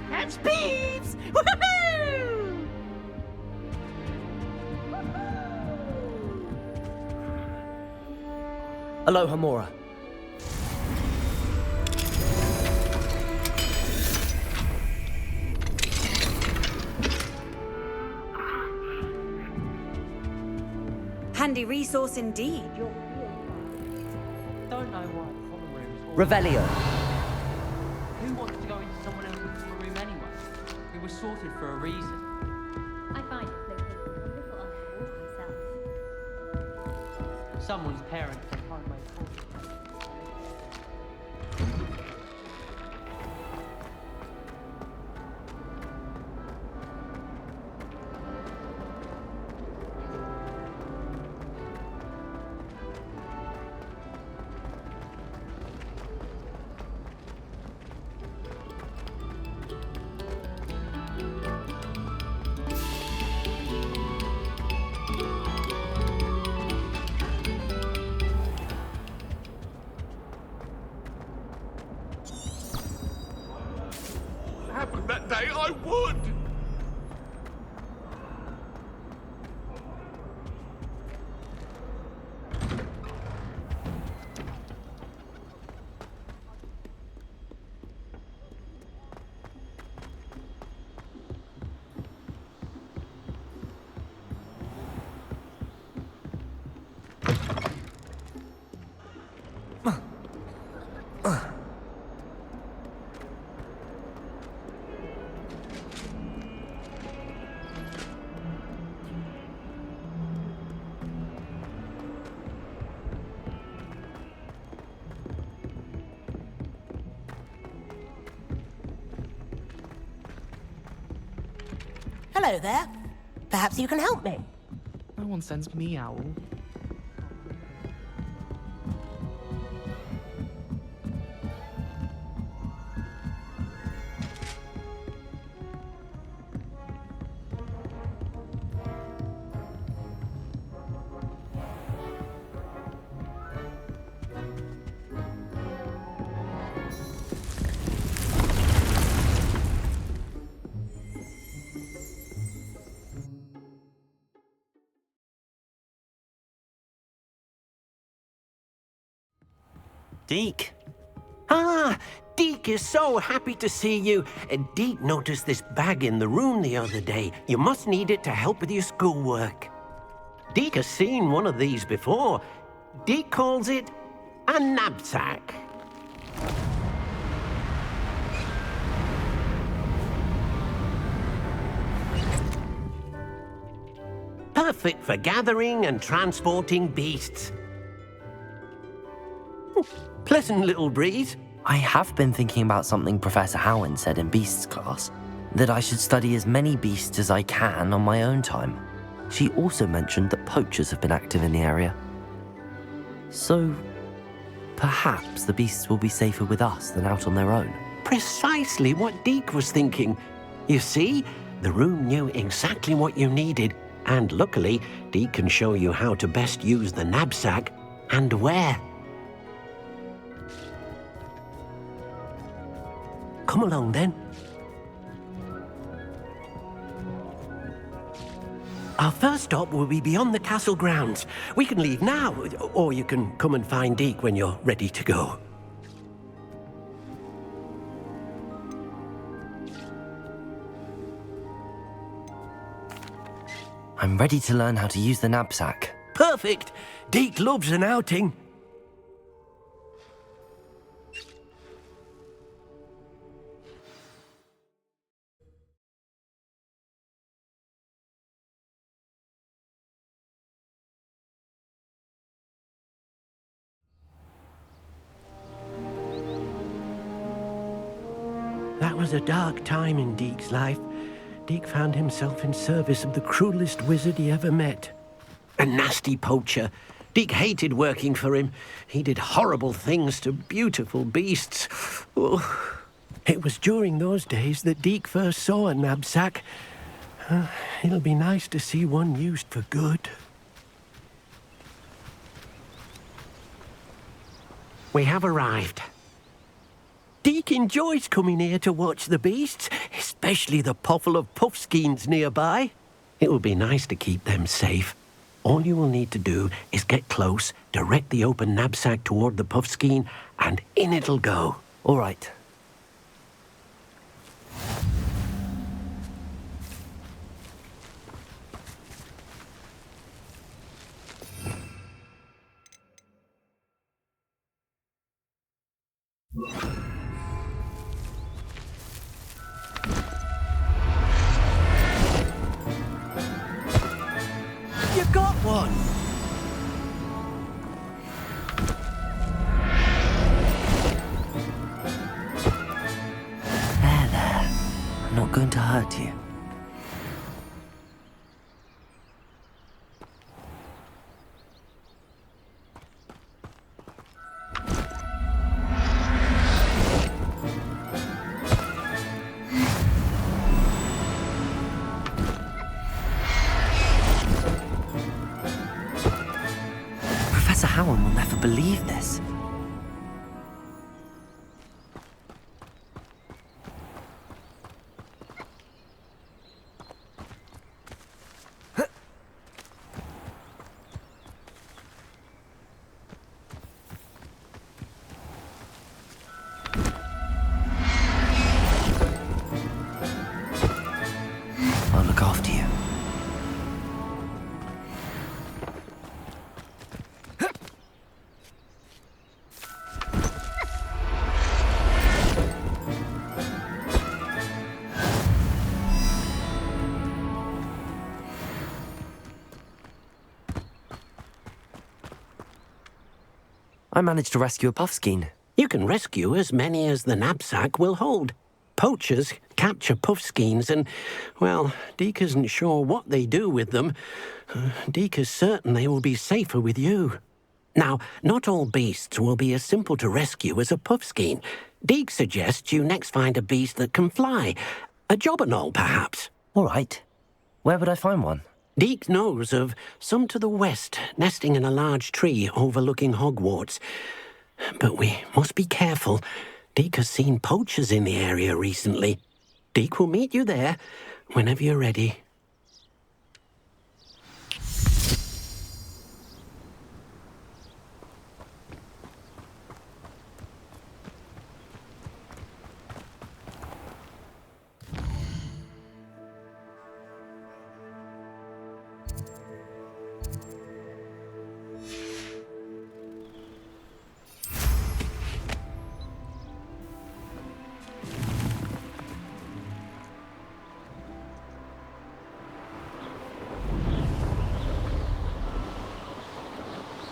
That's Peeves! Woohoo! Aloha, Mora. Handy resource indeed. Don't know what common rooms or... Revelio. Who wants to go into someone else's common room anyway? It was sorted for a reason. I find it located a little underwater myself. Someone's parents can homemade courses. Happened that day, I would! Hello there. Perhaps you can help me. No one sends me owl. DEEK. Ah, DEEK is so happy to see you. DEEK noticed this bag in the room the other day. You must need it to help with your schoolwork. DEEK has seen one of these before. DEEK calls it a knapsack. Perfect for gathering and transporting beasts. Pleasant little breeze. I have been thinking about something Professor Howin said in Beasts class, that I should study as many beasts as I can on my own time. She also mentioned that poachers have been active in the area. So, perhaps the beasts will be safer with us than out on their own. Precisely what DEEK was thinking. You see, the room knew exactly what you needed, and luckily, DEEK can show you how to best use the knapsack and where. Come along, then. Our first stop will be beyond the castle grounds. We can leave now, or you can come and find DEEK when you're ready to go. I'm ready to learn how to use the knapsack. Perfect! DEEK loves an outing. That was a dark time in DEEK's life. DEEK found himself in service of the cruelest wizard he ever met. A nasty poacher. DEEK hated working for him. He did horrible things to beautiful beasts. Oh. It was during those days that DEEK first saw a knapsack. It'll be nice to see one used for good. We have arrived. Deek enjoys coming here to watch the beasts, especially the puffle of puffskeins nearby. It will be nice to keep them safe. All you will need to do is get close, direct the open knapsack toward the puffskein, and in it'll go. All right. You got one! There. I'm not going to hurt you. Professor Howard will never believe this. I'll look after you. I managed to rescue a puffskein. You can rescue as many as the knapsack will hold. Poachers capture puffskeins and, well, Deek isn't sure what they do with them. Deek is certain they will be safer with you. Now, not all beasts will be as simple to rescue as a puffskein. Deek suggests you next find a beast that can fly. A jobberknoll, perhaps. All right. Where would I find one? Deek knows of some to the west, nesting in a large tree overlooking Hogwarts. But we must be careful. Deek has seen poachers in the area recently. Deek will meet you there whenever you're ready.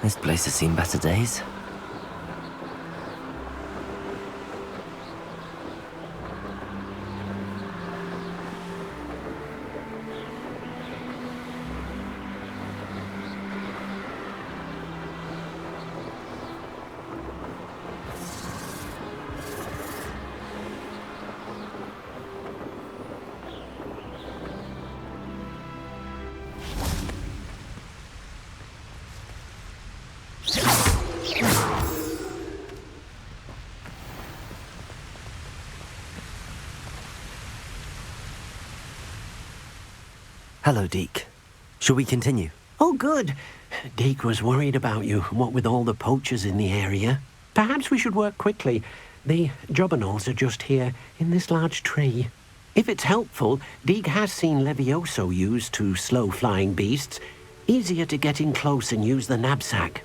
This place has seen better days. Hello, Deek. Shall we continue? Oh, good. Deek was worried about you, what with all the poachers in the area. Perhaps we should work quickly. The jobberknolls are just here, in this large tree. If it's helpful, Deek has seen Levioso used to slow flying beasts. Easier to get in close and use the knapsack.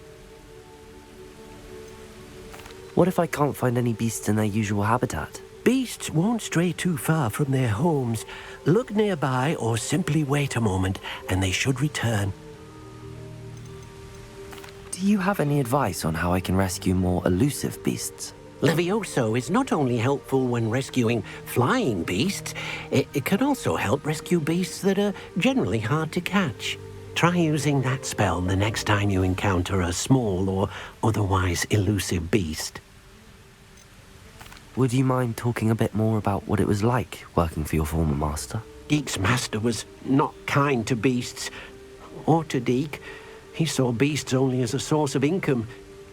What if I can't find any beasts in their usual habitat? Beasts won't stray too far from their homes. Look nearby or simply wait a moment, and they should return. Do you have any advice on how I can rescue more elusive beasts? Levioso is not only helpful when rescuing flying beasts, it can also help rescue beasts that are generally hard to catch. Try using that spell the next time you encounter a small or otherwise elusive beast. Would you mind talking a bit more about what it was like working for your former master? Deek's master was not kind to beasts, or to Deek. He saw beasts only as a source of income,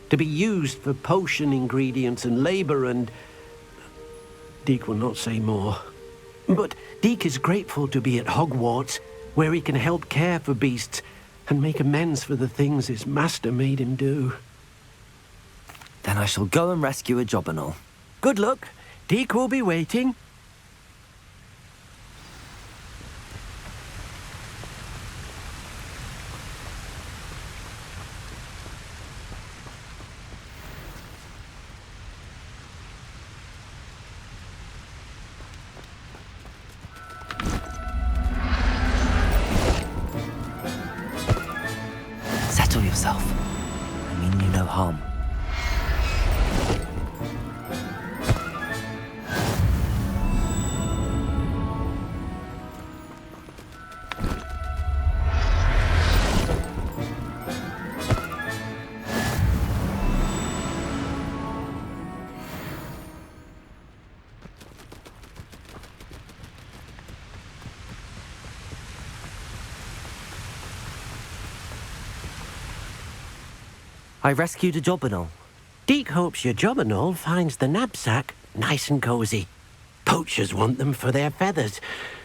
to be used for potion ingredients and labor and... Deek will not say more. But Deek is grateful to be at Hogwarts, where he can help care for beasts and make amends for the things his master made him do. Then I shall go and rescue a Jobberknoll. Good luck. Deek will be waiting. Settle yourself. I mean you no harm. I rescued a Jobberknoll. Deek hopes your Jobberknoll finds the knapsack nice and cozy. Poachers want them for their feathers,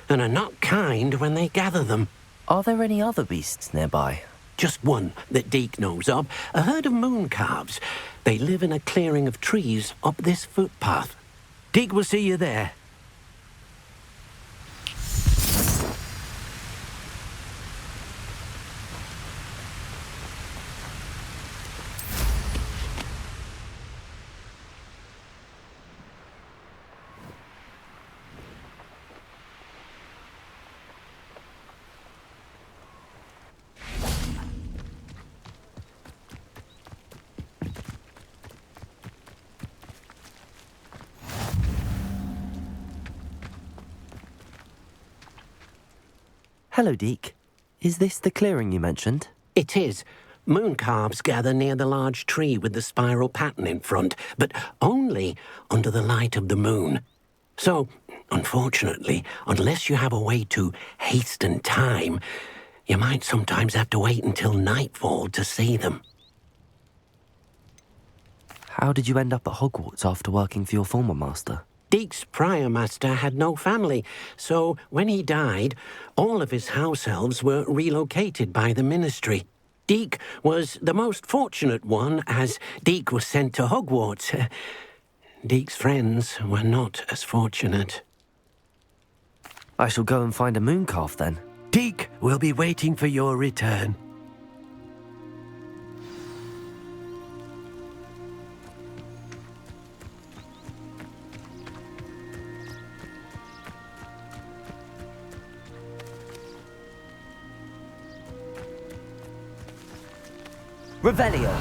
and are not kind when they gather them. Are there any other beasts nearby? Just one that Deek knows of, a herd of moon calves. They live in a clearing of trees up this footpath. Deek will see you there. Hello, Deek. Is this the clearing you mentioned? It is. Moon calves gather near the large tree with the spiral pattern in front, but only under the light of the moon. So, unfortunately, unless you have a way to hasten time, you might sometimes have to wait until nightfall to see them. How did you end up at Hogwarts after working for your former master? Deek's prior master had no family, so when he died, all of his house elves were relocated by the ministry. Deek was the most fortunate one, as Deek was sent to Hogwarts. Deek's friends were not as fortunate. I shall go and find a moon calf then. Deek will be waiting for your return. Revelio!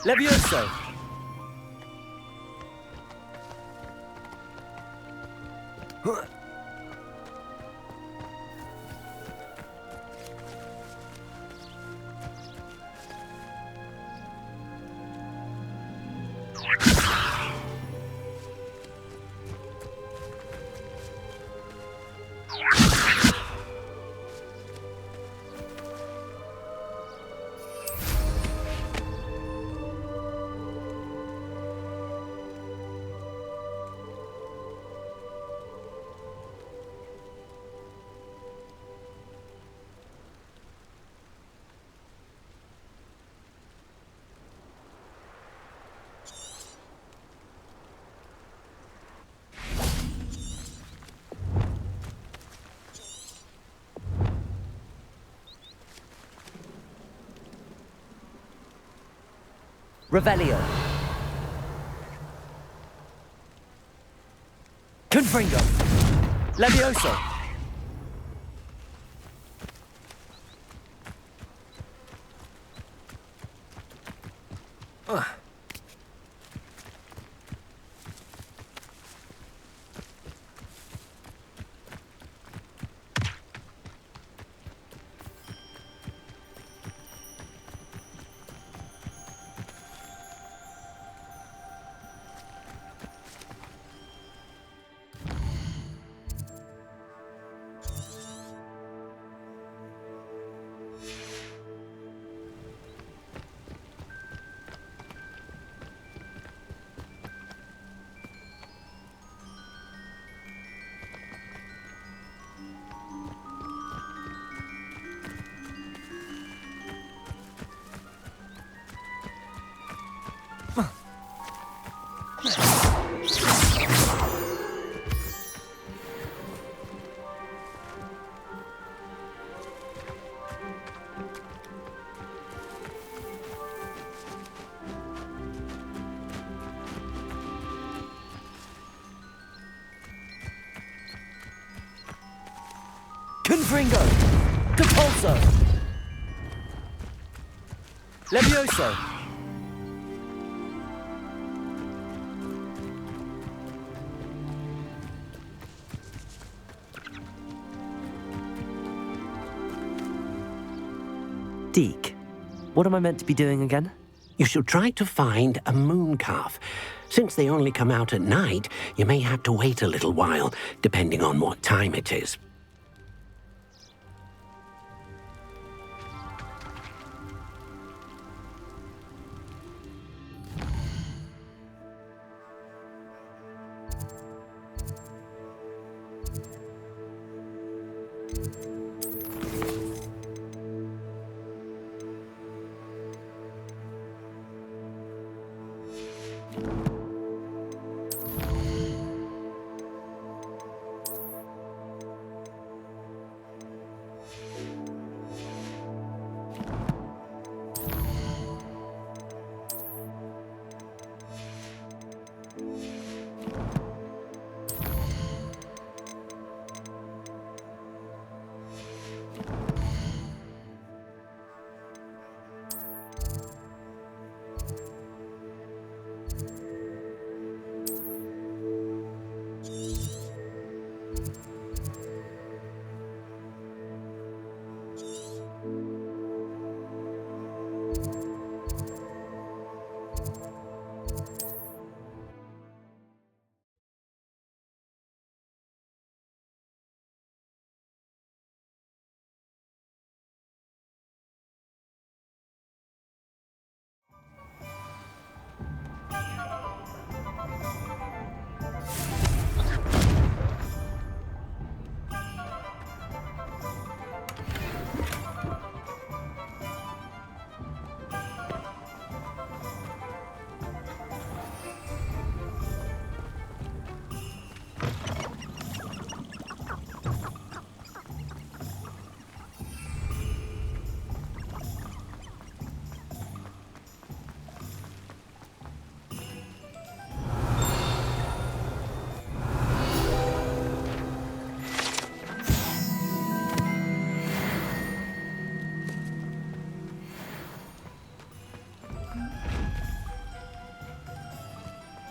Levioso! Revelio. Confringo. Levioso. Confringo! Depulso! Levioso! DEEK, what am I meant to be doing again? You should try to find a moon calf. Since they only come out at night, you may have to wait a little while, depending on what time it is.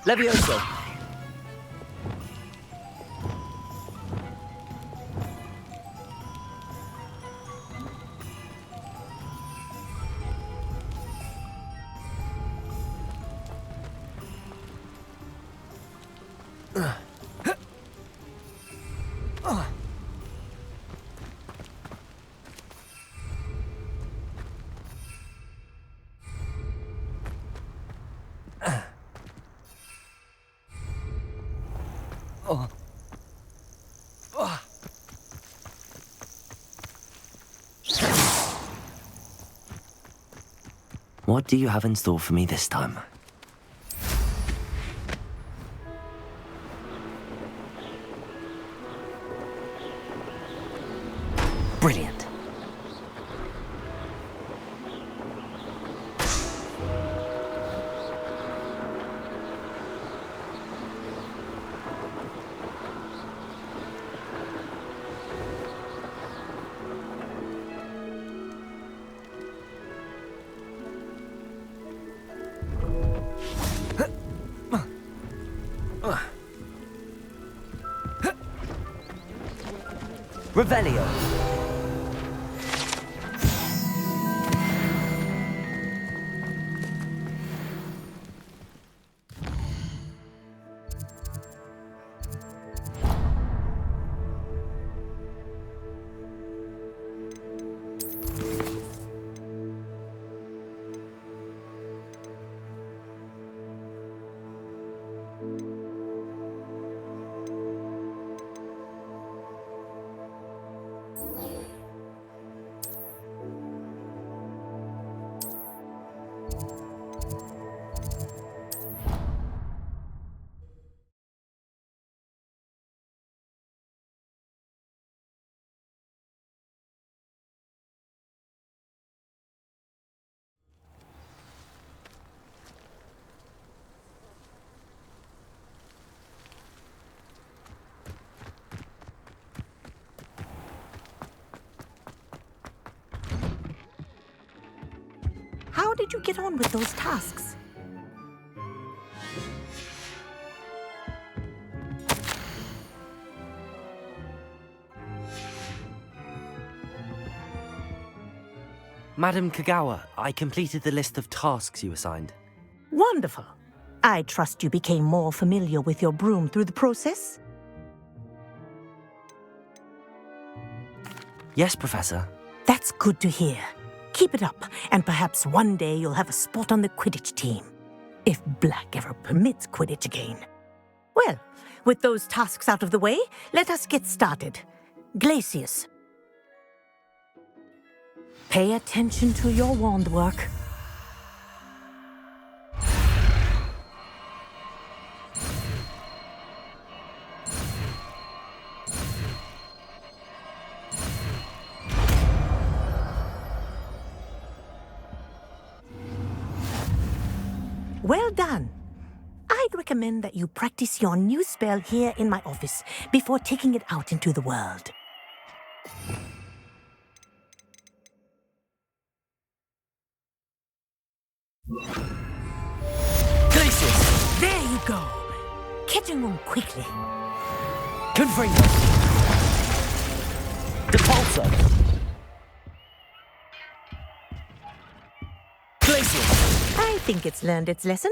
Levioso! What do you have in store for me this time? Brilliant. Revelio. how did you get on with those tasks? Madam Kagawa, I completed the list of tasks you assigned. Wonderful. I trust you became more familiar with your broom through the process? Yes, Professor. That's good to hear. Keep it up, and perhaps one day you'll have a spot on the Quidditch team. If Black ever permits Quidditch again. Well, with those tasks out of the way, let us get started. Glacius. Pay attention to your wand work. Well done. I'd recommend that you practice your new spell here in my office before taking it out into the world. Glacius! There you go. Catching on quickly. Confringo! Depulso! Glacius! I think it's learned its lesson,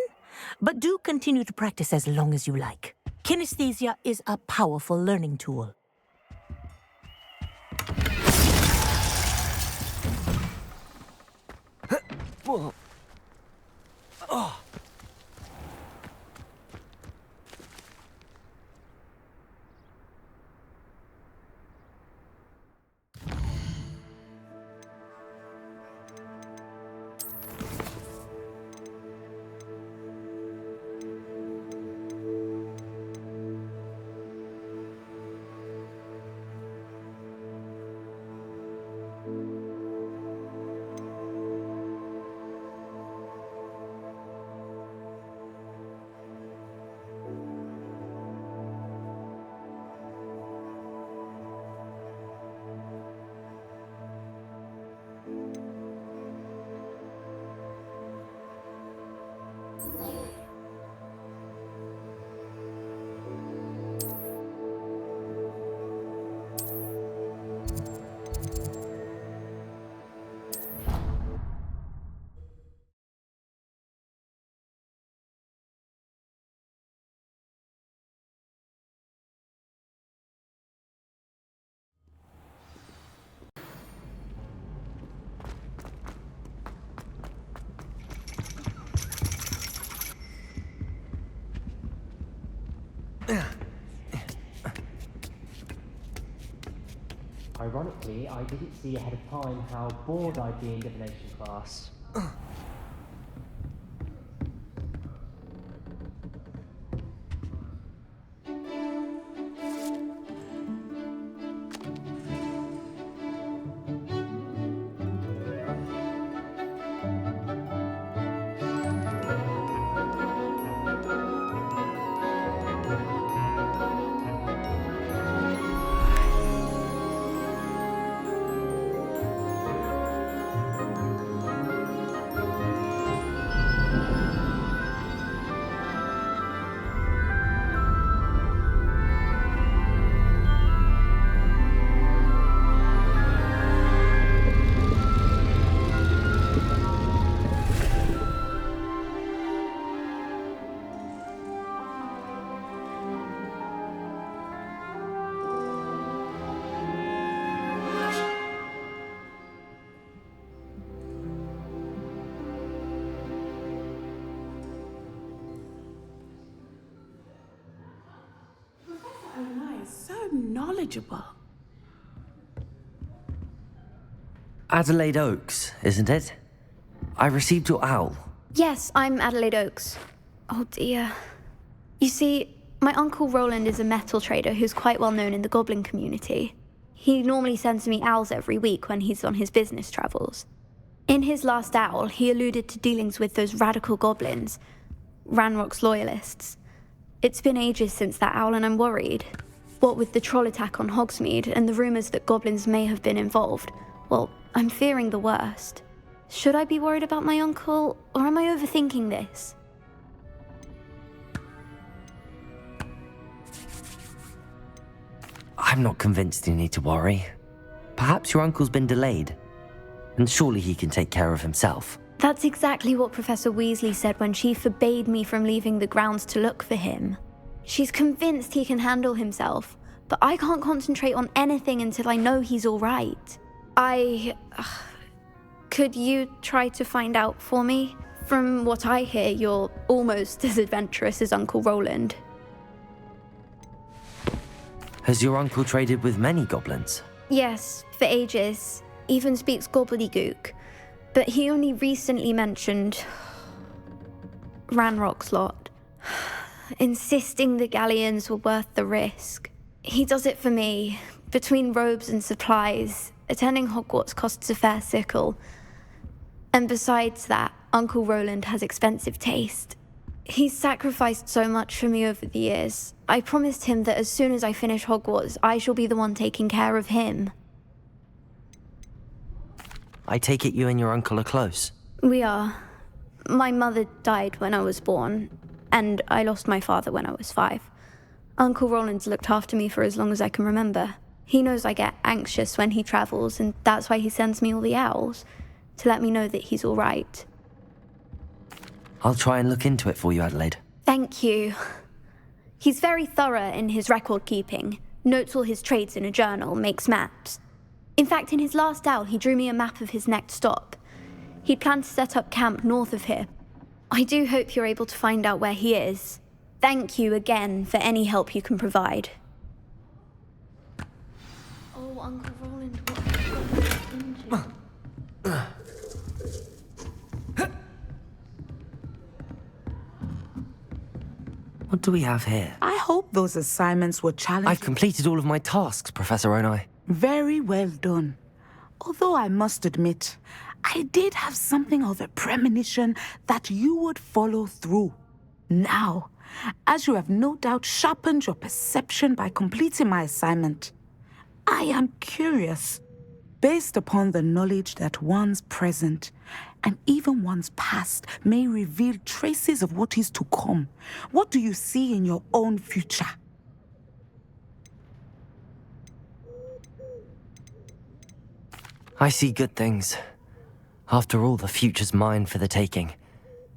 but do continue to practice as long as you like. Kinesthesia is a powerful learning tool. Whoa. Oh. Ironically, I didn't see ahead of time how bored I'd be in divination class. Knowledgeable. Adelaide Oaks, isn't it? I received your owl. Yes, I'm Adelaide Oaks. Oh dear. You see, my uncle Roland is a metal trader who's quite well known in the goblin community. He normally sends me owls every week when he's on his business travels. In his last owl, he alluded to dealings with those radical goblins, Ranrock's loyalists. It's been ages since that owl and I'm worried. What with the troll attack on Hogsmeade and the rumours that goblins may have been involved, well, I'm fearing the worst. Should I be worried about my uncle, or am I overthinking this? I'm not convinced you need to worry. Perhaps your uncle's been delayed, and surely he can take care of himself. That's exactly what Professor Weasley said when she forbade me from leaving the grounds to look for him. She's convinced he can handle himself, but I can't concentrate on anything until I know he's all right. Could you try to find out for me? From what I hear, you're almost as adventurous as Uncle Roland. Has your uncle traded with many goblins? Yes, for ages. Even speaks gobbledygook. But he only recently mentioned Ranrock's lot, insisting the galleons were worth the risk. He does it for me. Between robes and supplies, attending Hogwarts costs a fair sickle. And besides that, Uncle Roland has expensive taste. He's sacrificed so much for me over the years. I promised him that as soon as I finish Hogwarts, I shall be the one taking care of him. I take it you and your uncle are close. We are. My mother died when I was born, and I lost my father when I was 5. Uncle Roland's looked after me for as long as I can remember. He knows I get anxious when he travels, and that's why he sends me all the owls, to let me know that he's all right. I'll try and look into it for you, Adelaide. Thank you. He's very thorough in his record keeping, notes all his trades in a journal, makes maps. In fact, in his last owl, he drew me a map of his next stop. He'd planned to set up camp north of here. I do hope you're able to find out where he is. Thank you again for any help you can provide. Oh, Uncle Roland, what have you gotten into? What do we have here? I hope those assignments were challenging. I've completed all of my tasks, Professor Onai. Very well done. Although I must admit, I did have something of a premonition that you would follow through. Now, as you have no doubt sharpened your perception by completing my assignment, I am curious, based upon the knowledge that one's present and even one's past may reveal traces of what is to come. What do you see in your own future? I see good things. After all, the future's mine for the taking,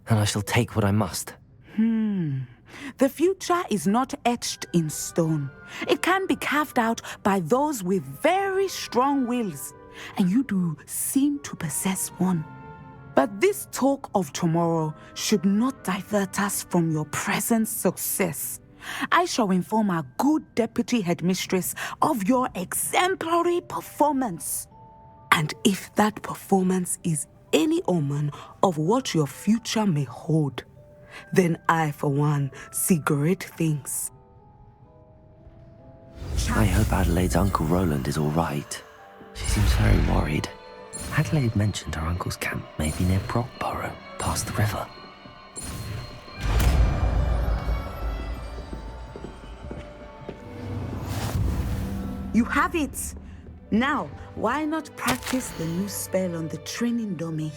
and I shall take what I must. The future is not etched in stone. It can be carved out by those with very strong wills, and you do seem to possess one. But this talk of tomorrow should not divert us from your present success. I shall inform our good deputy headmistress of your exemplary performance. And if that performance is any omen of what your future may hold, then I, for one, see great things. I hope Adelaide's Uncle Roland is all right. She seems very worried. Adelaide mentioned her uncle's camp may be near Brockborough, past the river. You have it! Now, why not practice the new spell on the training dummy?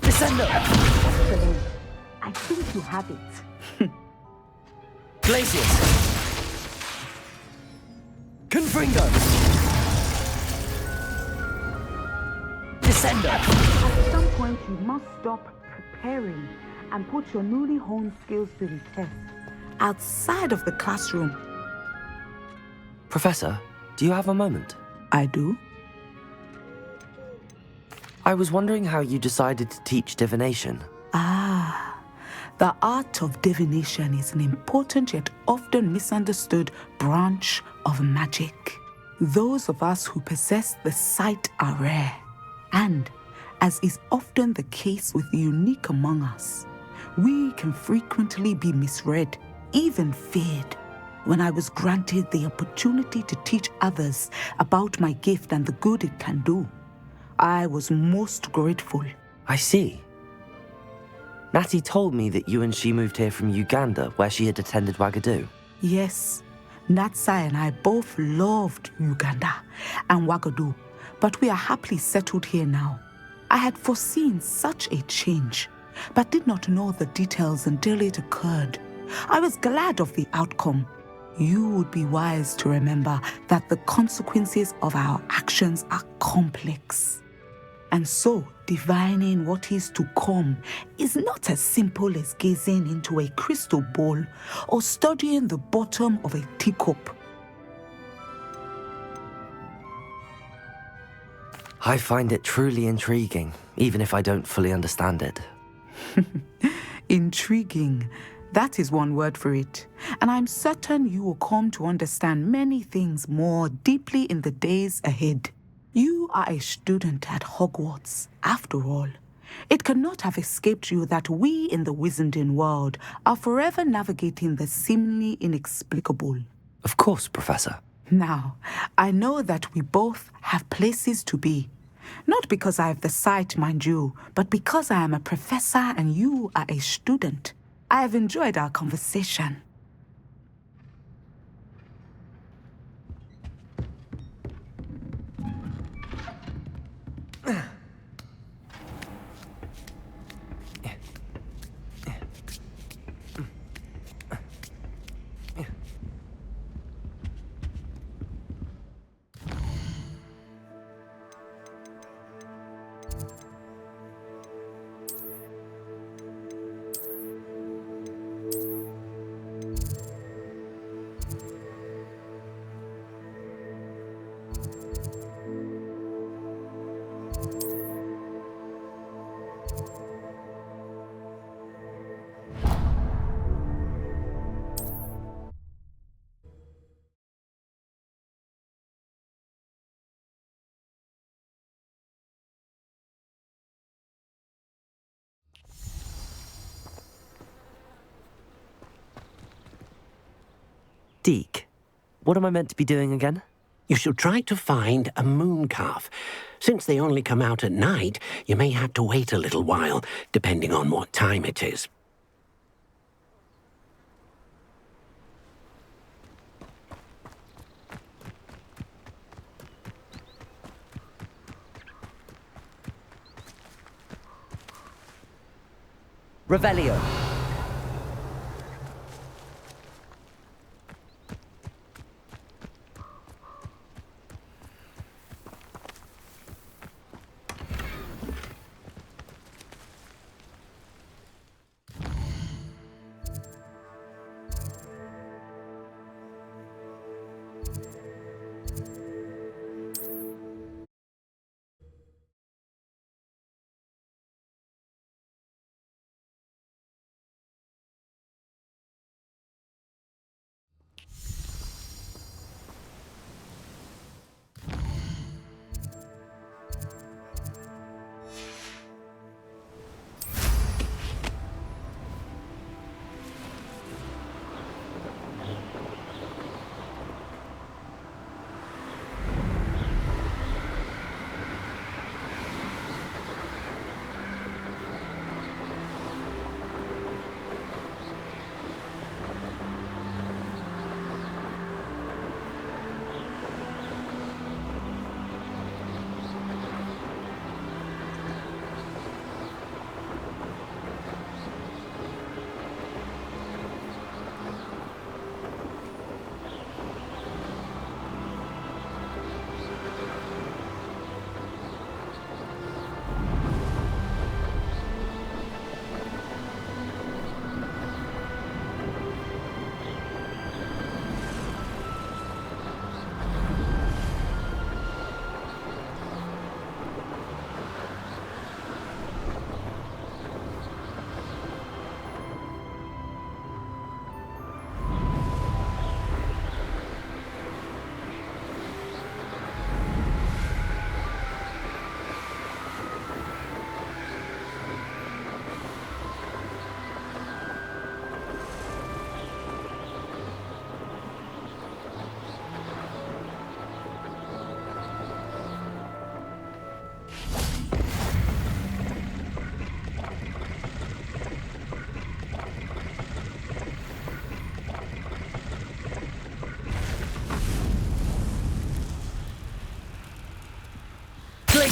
Descendo! Excellent. I think you have it. Glacius! Confringo! Descendo! At some point, you must stop preparing and put your newly honed skills to the test outside of the classroom. Professor, do you have a moment? I do. I was wondering how you decided to teach divination. The art of divination is an important yet often misunderstood branch of magic. Those of us who possess the sight are rare, and, as is often the case with the unique among us, we can frequently be misread, even feared. When I was granted the opportunity to teach others about my gift and the good it can do, I was most grateful. I see. Natty told me that you and she moved here from Uganda, where she had attended Wagadu. Yes, Natsai and I both loved Uganda and Wagadu, but we are happily settled here now. I had foreseen such a change, but did not know the details until it occurred. I was glad of the outcome. You would be wise to remember that the consequences of our actions are complex. And so, divining what is to come is not as simple as gazing into a crystal ball or studying the bottom of a teacup. I find it truly intriguing, even if I don't fully understand it. Intriguing. That is one word for it. And I'm certain you will come to understand many things more deeply in the days ahead. You are a student at Hogwarts, after all. It cannot have escaped you that we in the wizarding world are forever navigating the seemingly inexplicable. Of course, Professor. Now, I know that we both have places to be. Not because I have the sight, mind you, but because I am a professor and you are a student. I have enjoyed our conversation. DEEK, what am I meant to be doing again? You shall try to find a moon calf. Since they only come out at night, you may have to wait a little while, depending on what time it is. Revelio.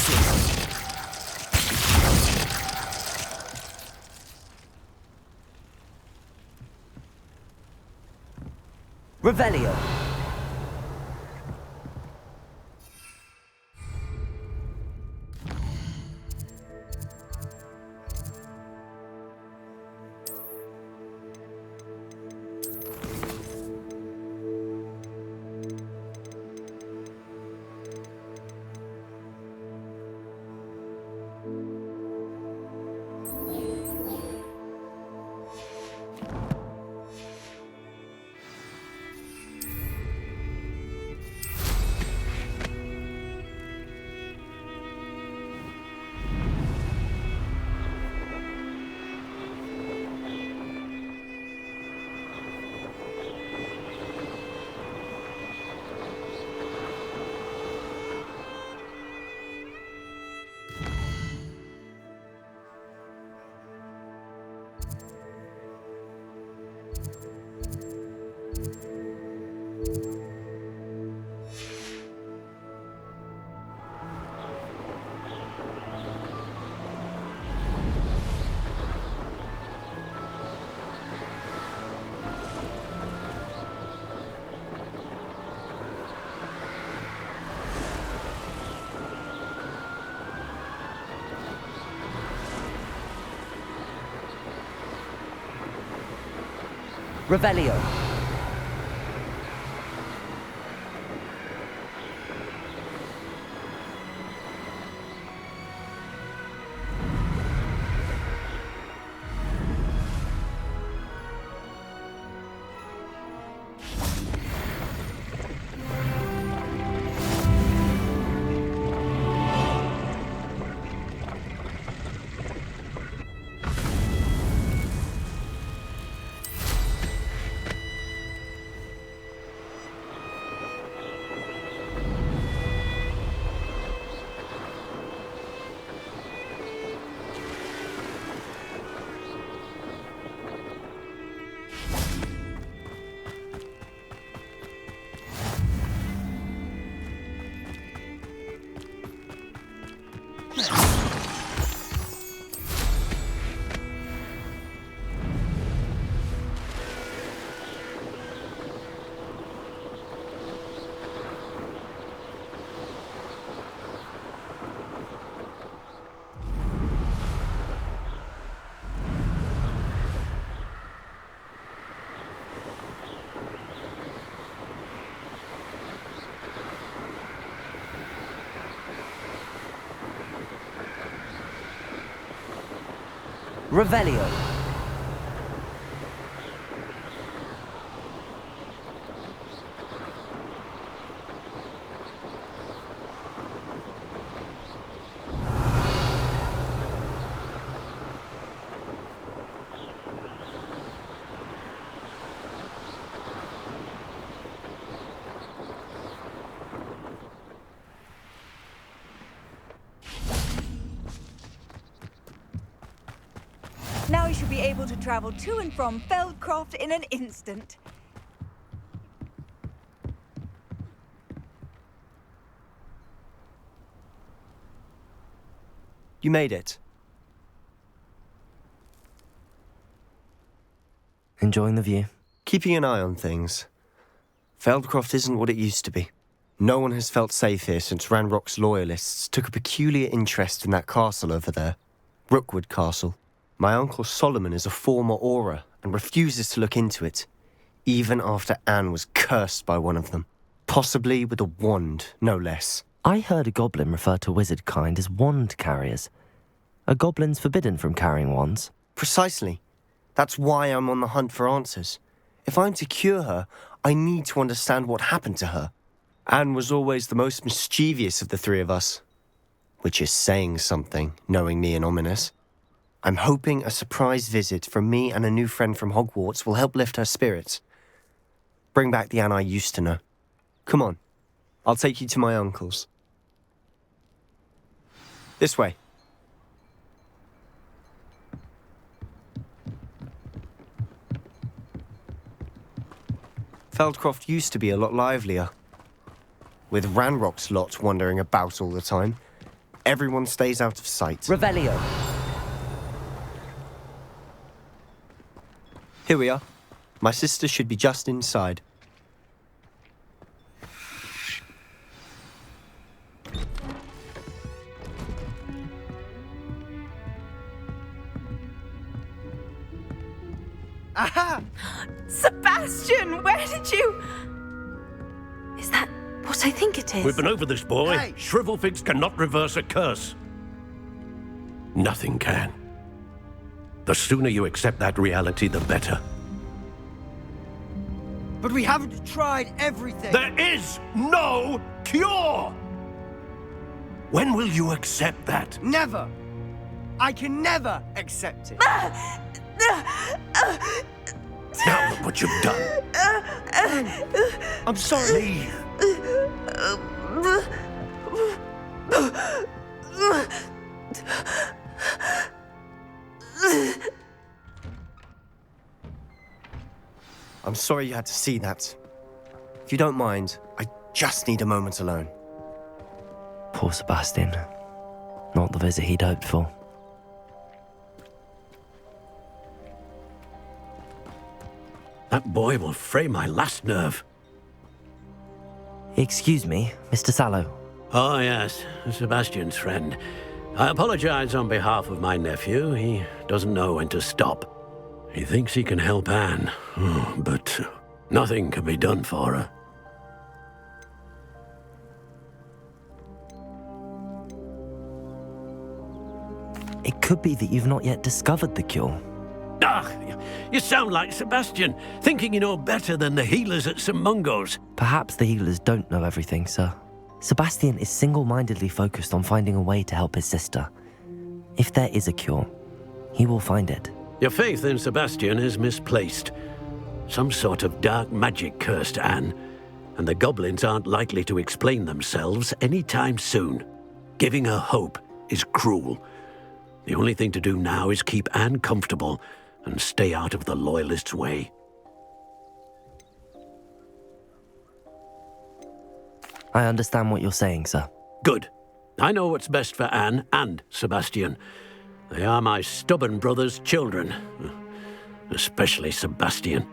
places! Revelio. Revelio. Revelio. Now you should be able to travel to and from Feldcroft in an instant. You made it. Enjoying the view? Keeping an eye on things. Feldcroft isn't what it used to be. No one has felt safe here since Ranrock's loyalists took a peculiar interest in that castle over there. Rookwood Castle. My uncle Solomon is a former Auror and refuses to look into it, even after Anne was cursed by one of them. Possibly with a wand, no less. I heard a goblin refer to wizard kind as wand carriers. Are goblins forbidden from carrying wands? Precisely. That's why I'm on the hunt for answers. If I'm to cure her, I need to understand what happened to her. Anne was always the most mischievous of the three of us. Which is saying something, knowing me and Ominous. I'm hoping a surprise visit from me and a new friend from Hogwarts will help lift her spirits. Bring back the Anne I used to know. Come on, I'll take you to my uncle's. This way. Feldcroft used to be a lot livelier. With Ranrock's lot wandering about all the time, everyone stays out of sight. Revelio. Here we are. My sister should be just inside. Aha! Sebastian, where did you... Is that what I think it is? We've been over this, boy. Hey. Shrivelfigs cannot reverse a curse. Nothing can. The sooner you accept that reality, the better. But we haven't tried everything. There is no cure! When will you accept that? Never. I can never accept it. Now look what you've done. I'm sorry. Leave. I'm sorry you had to see that. If you don't mind, I just need a moment alone. Poor Sebastian. Not the visit he'd hoped for. That boy will fray my last nerve. Excuse me, Mr. Sallow. Oh, yes, Sebastian's friend. I apologize on behalf of my nephew. He doesn't know when to stop. He thinks he can help Anne, but nothing can be done for her. It could be that you've not yet discovered the cure. Ah, you sound like Sebastian, thinking you know better than the healers at St. Mungo's. Perhaps the healers don't know everything, sir. Sebastian is single-mindedly focused on finding a way to help his sister. If there is a cure, he will find it. Your faith in Sebastian is misplaced. Some sort of dark magic cursed Anne, and the goblins aren't likely to explain themselves anytime soon. Giving her hope is cruel. The only thing to do now is keep Anne comfortable and stay out of the Loyalists' way. I understand what you're saying, sir. Good. I know what's best for Anne and Sebastian. They are my stubborn brother's children. Especially Sebastian.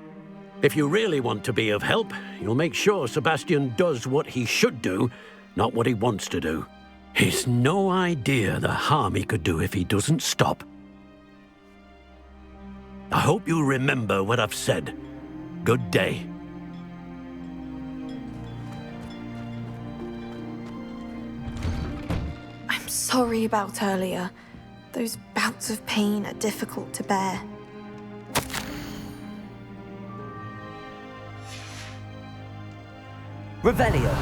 If you really want to be of help, you'll make sure Sebastian does what he should do, not what he wants to do. He's no idea the harm he could do if he doesn't stop. I hope you remember what I've said. Good day. I'm sorry about earlier. Those bouts of pain are difficult to bear. Revelio.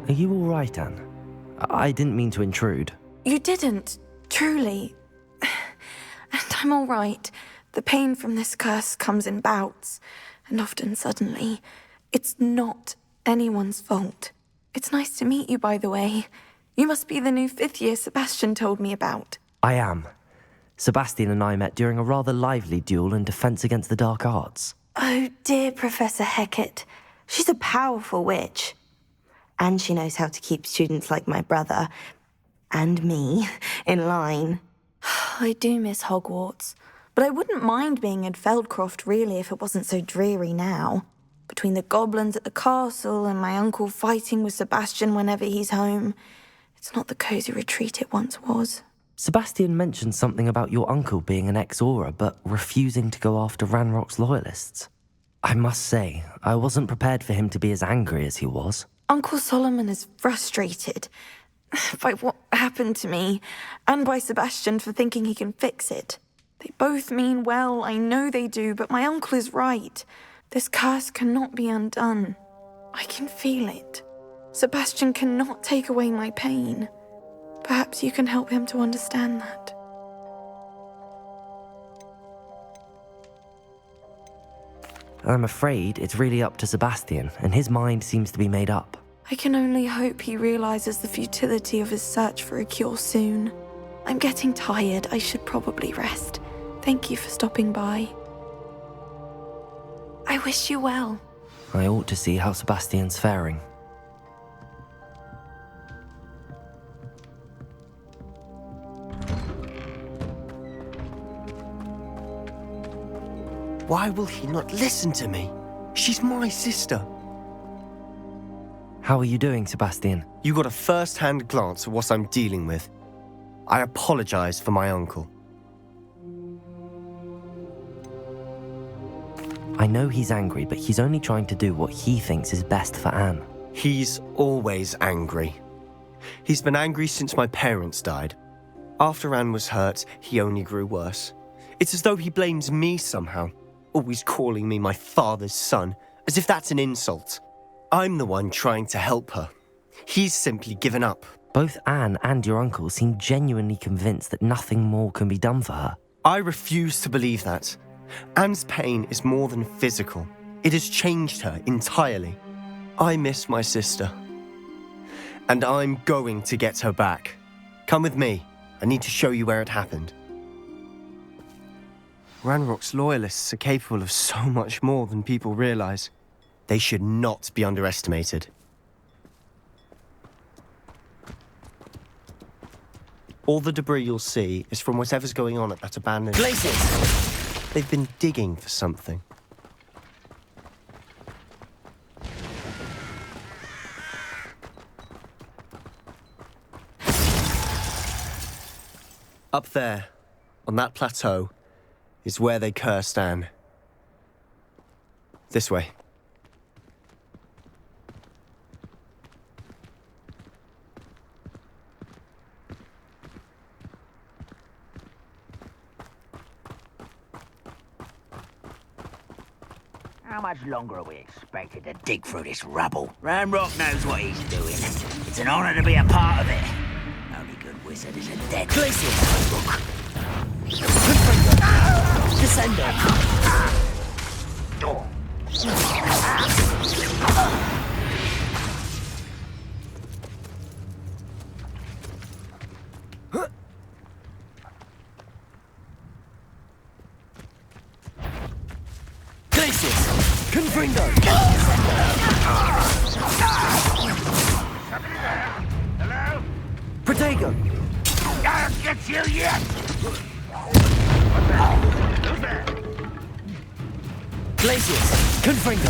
Are you all right, Anne? I didn't mean to intrude. You didn't, truly. And I'm all right. The pain from this curse comes in bouts, and often suddenly. It's not anyone's fault. It's nice to meet you, by the way. You must be the new 5th year Sebastian told me about. I am. Sebastian and I met during a rather lively duel in defense against the dark arts. Oh, dear Professor Hecat. She's a powerful witch. And she knows how to keep students like my brother, and me, in line. I do miss Hogwarts, but I wouldn't mind being in Feldcroft, really, if it wasn't so dreary now. Between the goblins at the castle and my uncle fighting with Sebastian whenever he's home, it's not the cozy retreat it once was. Sebastian mentioned something about your uncle being an ex-Aura, but refusing to go after Ranrock's loyalists. I must say, I wasn't prepared for him to be as angry as he was. Uncle Solomon is frustrated by what happened to me, and by Sebastian for thinking he can fix it. They both mean well, I know they do, but my uncle is right. This curse cannot be undone. I can feel it. Sebastian cannot take away my pain. Perhaps you can help him to understand that. I'm afraid it's really up to Sebastian, and his mind seems to be made up. I can only hope he realizes the futility of his search for a cure soon. I'm getting tired. I should probably rest. Thank you for stopping by. I wish you well. I ought to see how Sebastian's faring. Why will he not listen to me? She's my sister. How are you doing, Sebastian? You got a first-hand glance at what I'm dealing with. I apologize for my uncle. I know he's angry, but he's only trying to do what he thinks is best for Anne. He's always angry. He's been angry since my parents died. After Anne was hurt, he only grew worse. It's as though he blames me somehow, always calling me my father's son, as if that's an insult. I'm the one trying to help her. He's simply given up. Both Anne and your uncle seem genuinely convinced that nothing more can be done for her. I refuse to believe that. Anne's pain is more than physical. It has changed her entirely. I miss my sister. And I'm going to get her back. Come with me. I need to show you where it happened. Ranrock's loyalists are capable of so much more than people realize. They should not be underestimated. All the debris you'll see is from whatever's going on at that abandoned... Glaciers! They've been digging for something. Up there, on that plateau, is where they cursed Anne. This way. How much longer are we expected to dig through this rubble? Ranrock knows what he's doing. It's an honor to be a part of it. Only good wizard is a dead book. Descender! Glaciers! Confringo! Hello? Protego! I'll get you yet! Glaciers! Confringo!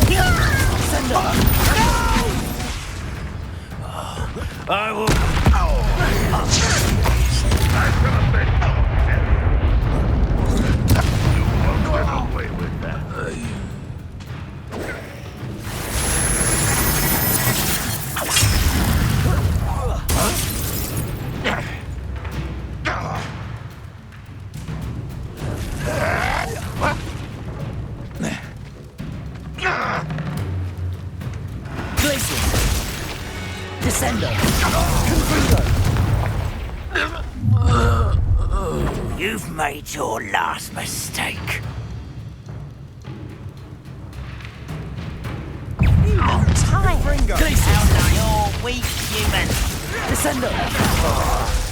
Send up! I will... away with that. Glaciers! Descendo! Confringo! You've made your last mistake. Time! Glaciers! How now you're weak, human. Descendo!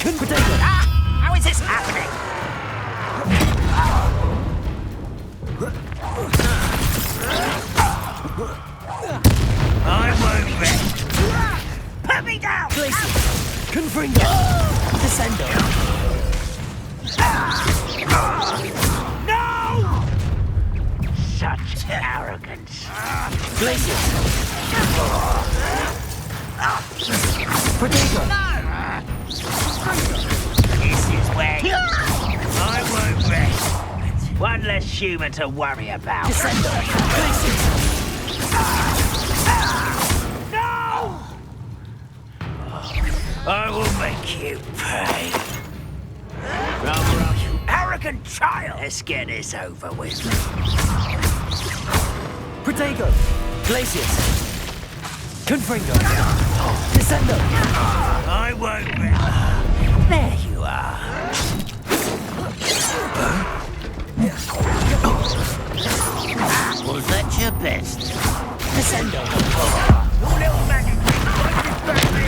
Confringo! How is this happening? I won't rest. Put me down! Glaciers! Confringo! Descendo! No! Such arrogance. Glaciers! Protego! This is where I won't rest. One less human to worry about. Descendo! Glaciers! No! I will make you pay. Run, you arrogant child! Let's get this over with. Protego! Glaciers! Confringo! Descendo! I won't rest. There you are. Was that your best? Descendo! Your little magic trick won't distract me.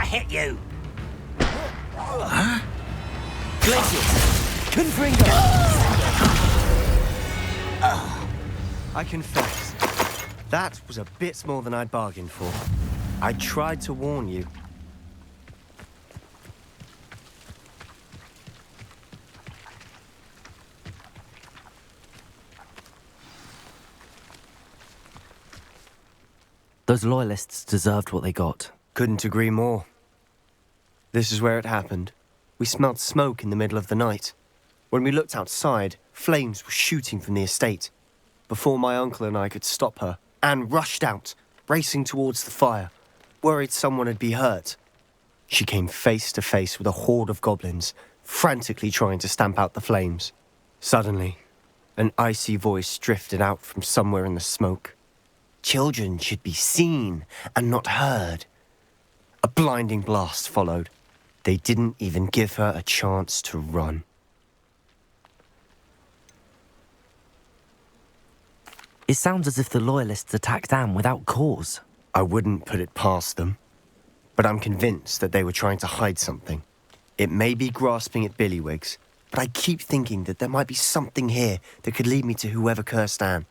hit you! Glacius! Confringo! I confess, that was a bit more than I'd bargained for. I tried to warn you. Those loyalists deserved what they got. Couldn't agree more. This is where it happened. We smelled smoke in the middle of the night. When we looked outside, flames were shooting from the estate. Before my uncle and I could stop her, Anne rushed out, racing towards the fire, worried someone had been hurt. She came face to face with a horde of goblins, frantically trying to stamp out the flames. Suddenly, an icy voice drifted out from somewhere in the smoke. Children should be seen and not heard. A blinding blast followed. They didn't even give her a chance to run. It sounds as if the loyalists attacked Anne without cause. I wouldn't put it past them, but I'm convinced that they were trying to hide something. It may be grasping at billywhigs, but I keep thinking that there might be something here that could lead me to whoever cursed Anne.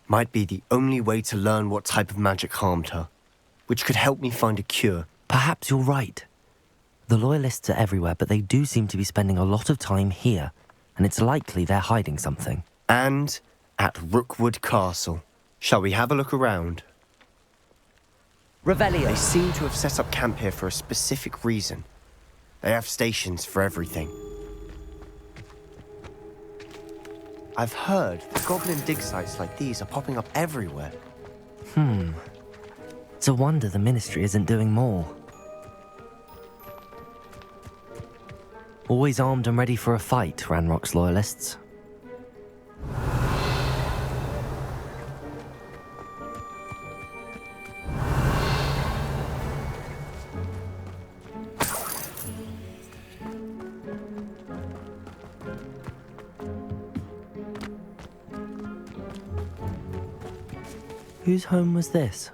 Might be the only way to learn what type of magic harmed her, which could help me find a cure. Perhaps you're right. The loyalists are everywhere, but they do seem to be spending a lot of time here, and it's likely they're hiding something. And at Rookwood Castle. Shall we have a look around? Revelio. They seem to have set up camp here for a specific reason. They have stations for everything. I've heard that goblin dig sites like these are popping up everywhere. It's a wonder the Ministry isn't doing more. Always armed and ready for a fight, Ranrock's loyalists. Whose home was this?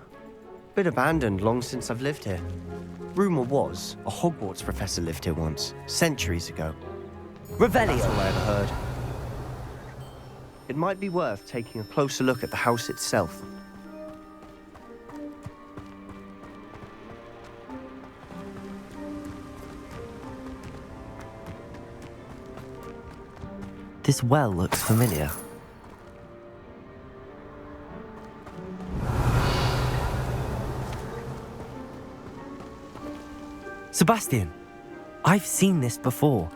Been abandoned long since I've lived here. Rumour was a Hogwarts professor lived here once, centuries ago. Revelio. That's all I ever heard. It might be worth taking a closer look at the house itself. This well looks familiar. Sebastian, I've seen this before.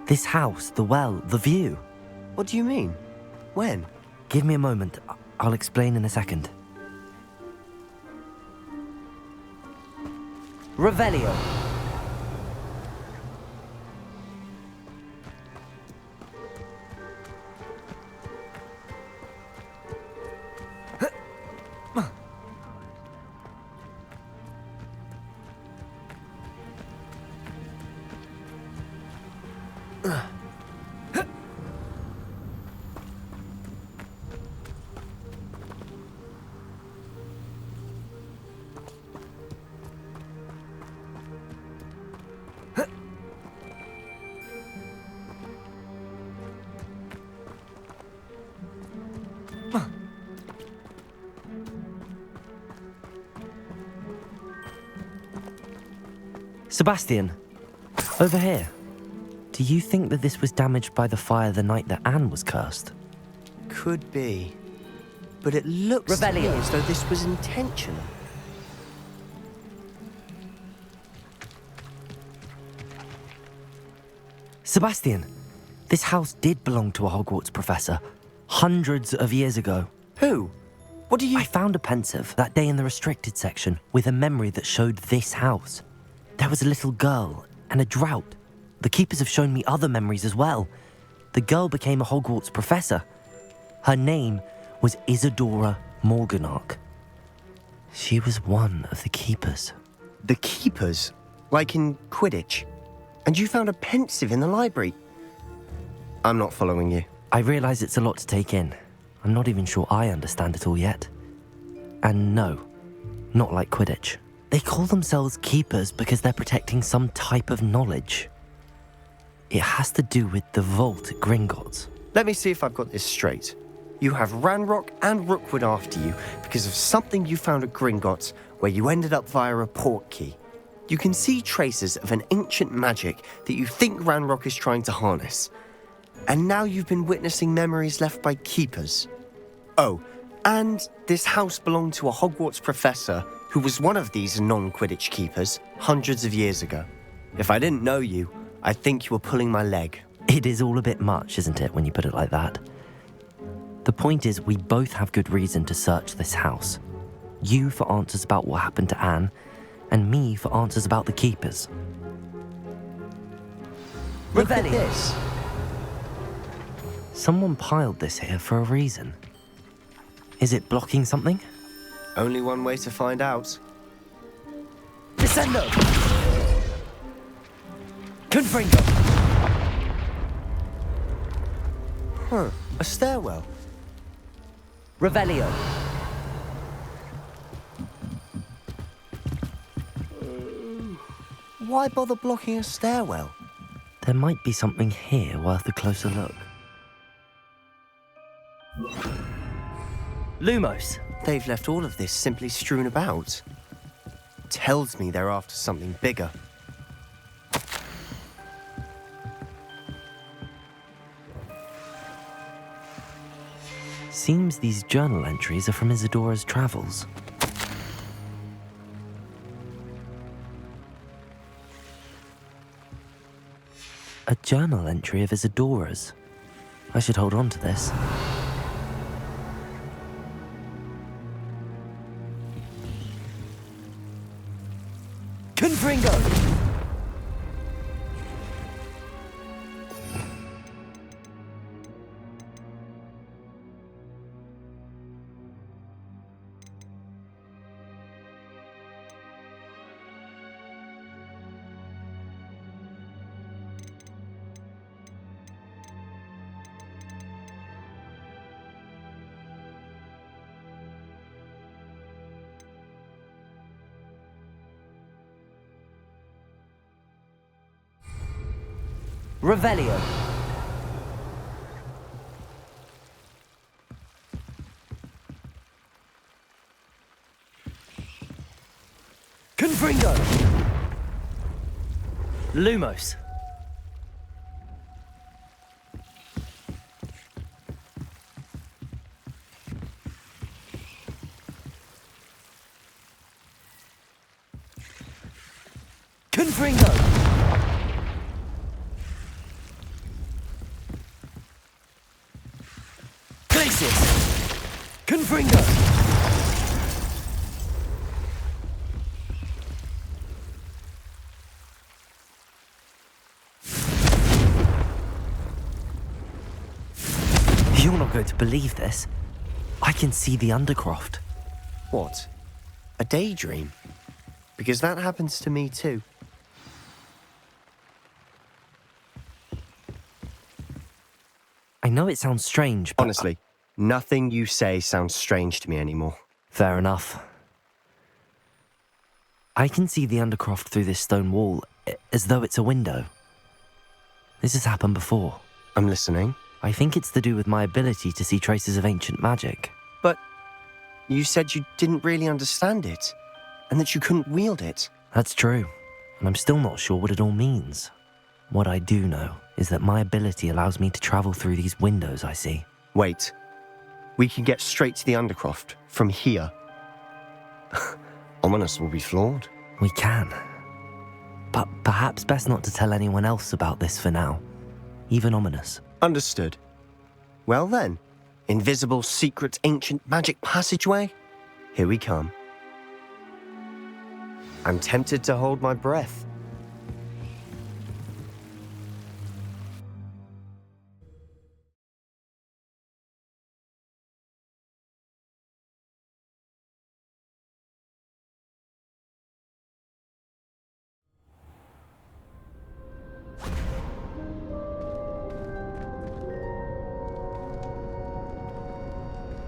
This house, the well, the view. What do you mean? When? Give me a moment. I'll explain in a second. Revelio. Sebastian, over here. Do you think that this was damaged by the fire the night that Anne was cursed? Could be. But it looks to me as though this was intentional. Sebastian, this house did belong to a Hogwarts professor, hundreds of years ago. Who? What do you... I found a pensive that day in the restricted section with a memory that showed this house. There was a little girl and a drought. The keepers have shown me other memories as well. The girl became a Hogwarts professor. Her name was Isadora Morganach. She was one of the keepers. The keepers? Like in Quidditch? And you found a pensive in the library? I'm not following you. I realise it's a lot to take in. I'm not even sure I understand it all yet. And no, not like Quidditch. They call themselves keepers because they're protecting some type of knowledge. It has to do with the vault at Gringotts. Let me see if I've got this straight. You have Ranrock and Rookwood after you because of something you found at Gringotts where you ended up via a port key. You can see traces of an ancient magic that you think Ranrock is trying to harness. And now you've been witnessing memories left by keepers. Oh, and this house belonged to a Hogwarts professor who was one of these non-Quidditch keepers hundreds of years ago. If I didn't know you, I'd think you were pulling my leg. It is all a bit much, isn't it, when you put it like that? The point is, we both have good reason to search this house. You for answers about what happened to Anne, and me for answers about the keepers. Look at this. Someone piled this here for a reason. Is it blocking something? Only one way to find out. Descendo! Confringo! Huh, a stairwell. Revelio! Why bother blocking a stairwell? There might be something here worth a closer look. Lumos! They've left all of this simply strewn about. Tells me they're after something bigger. Seems these journal entries are from Isadora's travels. A journal entry of Isadora's. I should hold on to this. Confringo! Revelio. Confringo. Lumos. Confringo. Confringo! You're not going to believe this. I can see the Undercroft. What? A daydream? Because that happens to me too. I know it sounds strange, but... Honestly, nothing you say sounds strange to me anymore. Fair enough. I can see the Undercroft through this stone wall, as though it's a window. This has happened before. I'm listening. I think it's to do with my ability to see traces of ancient magic. But you said you didn't really understand it, and that you couldn't wield it. That's true, and I'm still not sure what it all means. What I do know is that my ability allows me to travel through these windows I see. Wait. We can get straight to the Undercroft from here. Ominous will be floored. We can. But perhaps best not to tell anyone else about this for now. Even Ominous. Understood. Well then, invisible, secret, ancient magic passageway? Here we come. I'm tempted to hold my breath.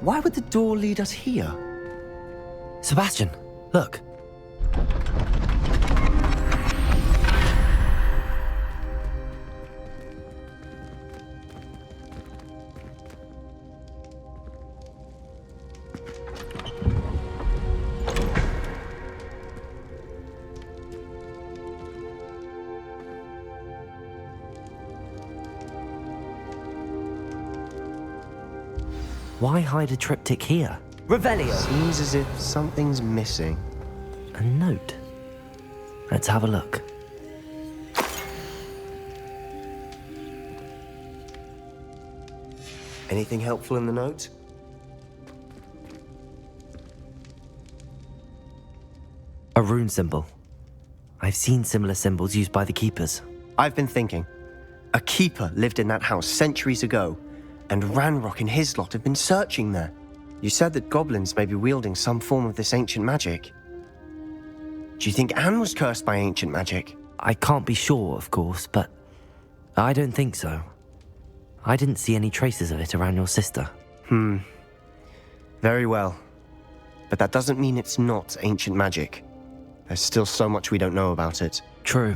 Why would the door lead us here? Sebastian, look. Why hide a triptych here? Revelio! Seems as if something's missing. A note. Let's have a look. Anything helpful in the note? A rune symbol. I've seen similar symbols used by the keepers. I've been thinking. A keeper lived in that house centuries ago, and Ranrock and his lot have been searching there. You said that goblins may be wielding some form of this ancient magic. Do you think Anne was cursed by ancient magic? I can't be sure, of course, but I don't think so. I didn't see any traces of it around your sister. Very well. But that doesn't mean it's not ancient magic. There's still so much we don't know about it. True.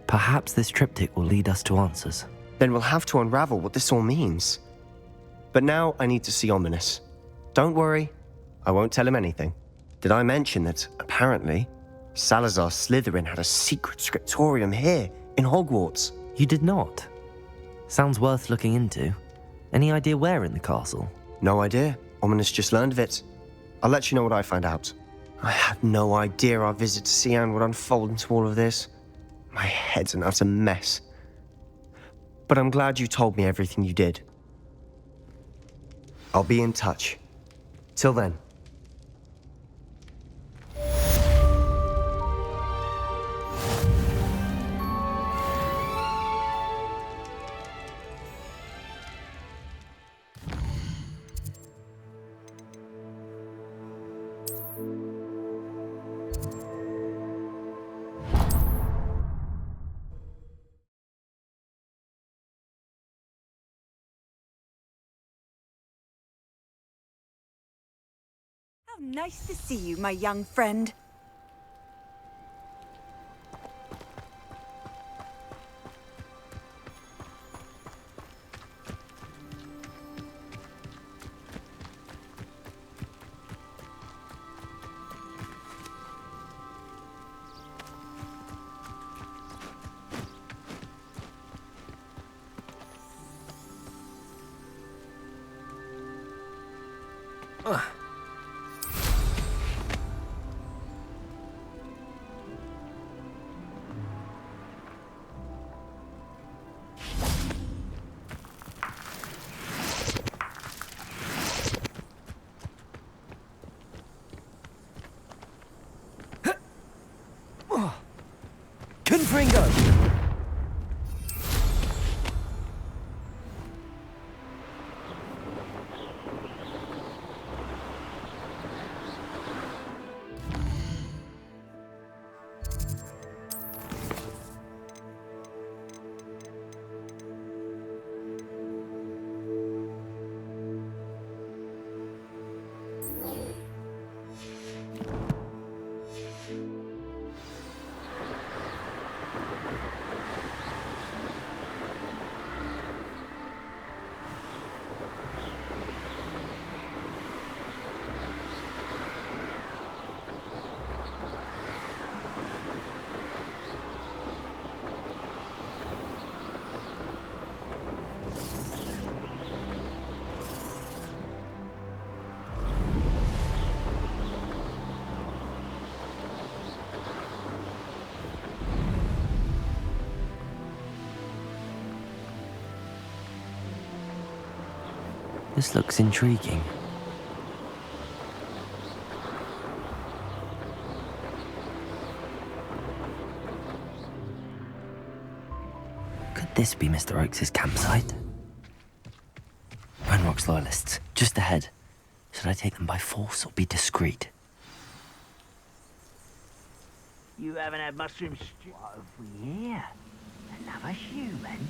Perhaps this triptych will lead us to answers. Then we'll have to unravel what this all means. But now I need to see Ominous. Don't worry, I won't tell him anything. Did I mention that, apparently, Salazar Slytherin had a secret scriptorium here, in Hogwarts? You did not? Sounds worth looking into. Any idea where in the castle? No idea. Ominous just learned of it. I'll let you know what I find out. I had no idea our visit to Cian would unfold into all of this. My head's an utter mess. But I'm glad you told me everything you did. I'll be in touch. Till then. How nice to see you, my young friend. Confringo! This looks intriguing. Could this be Mr. Oakes' campsite? Ranrock's loyalists, just ahead. Should I take them by force or be discreet? You haven't had mushroom stew? What have we here? Another human?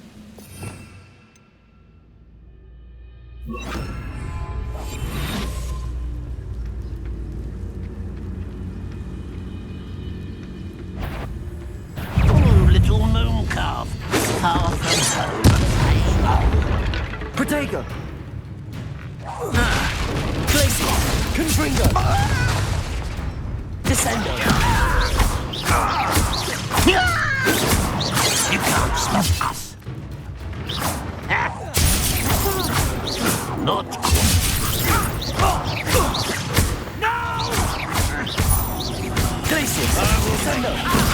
Oh, little moon calf, far from home. Protego! Glacier! Confringo! Descendo! You can't stop us.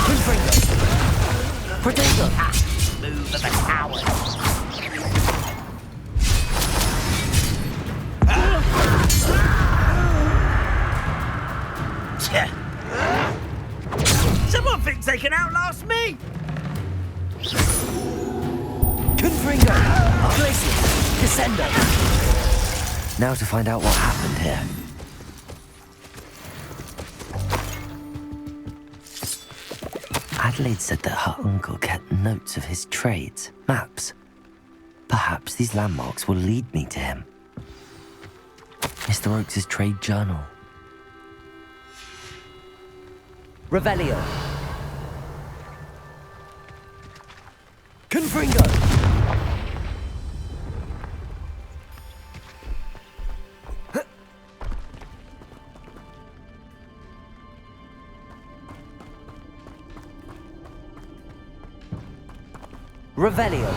Confringo! Protego! Move of a coward. Someone thinks they can outlast me! Confringo! Glacius! Descendo! Now to find out what happened here. Adelaide said that her uncle kept notes of his trades, maps. Perhaps these landmarks will lead me to him. Mr. Oakes' trade journal. Revelio. Confringo. Revelio.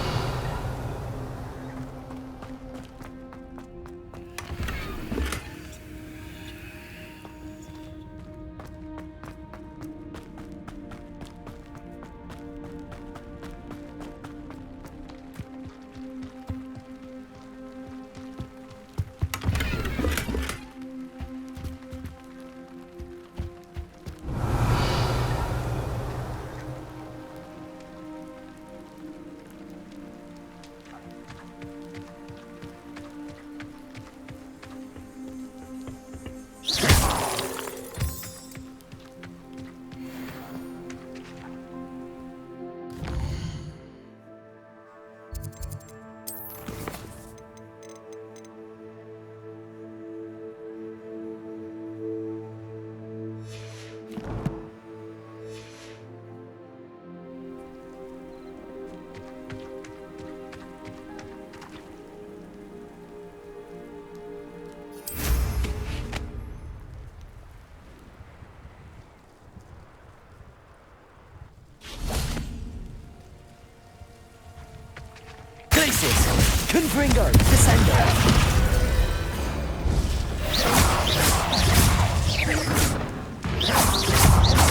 Confringo, Descendo.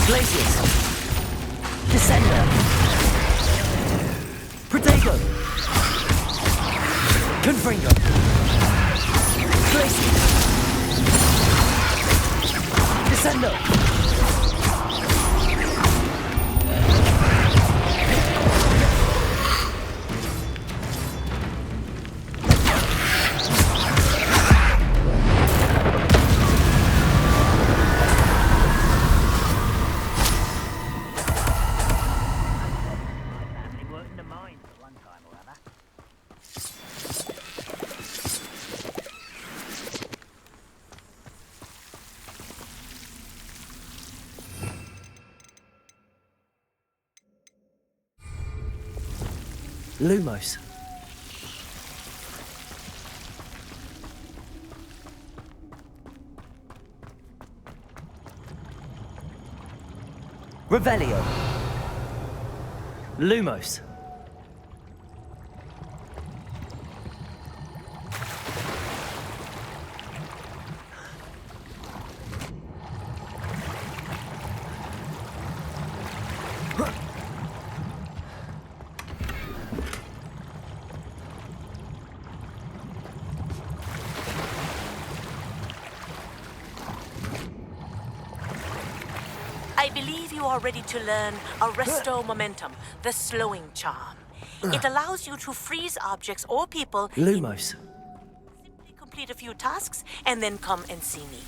Glacius. Descendo. Protego. Confringo. Glacius. Descendo. Lumos. Revelio. Lumos. I believe you are ready to learn Arresto Momentum, the slowing charm. It allows you to freeze objects or people. Lumos. Simply complete a few tasks and then come and see me.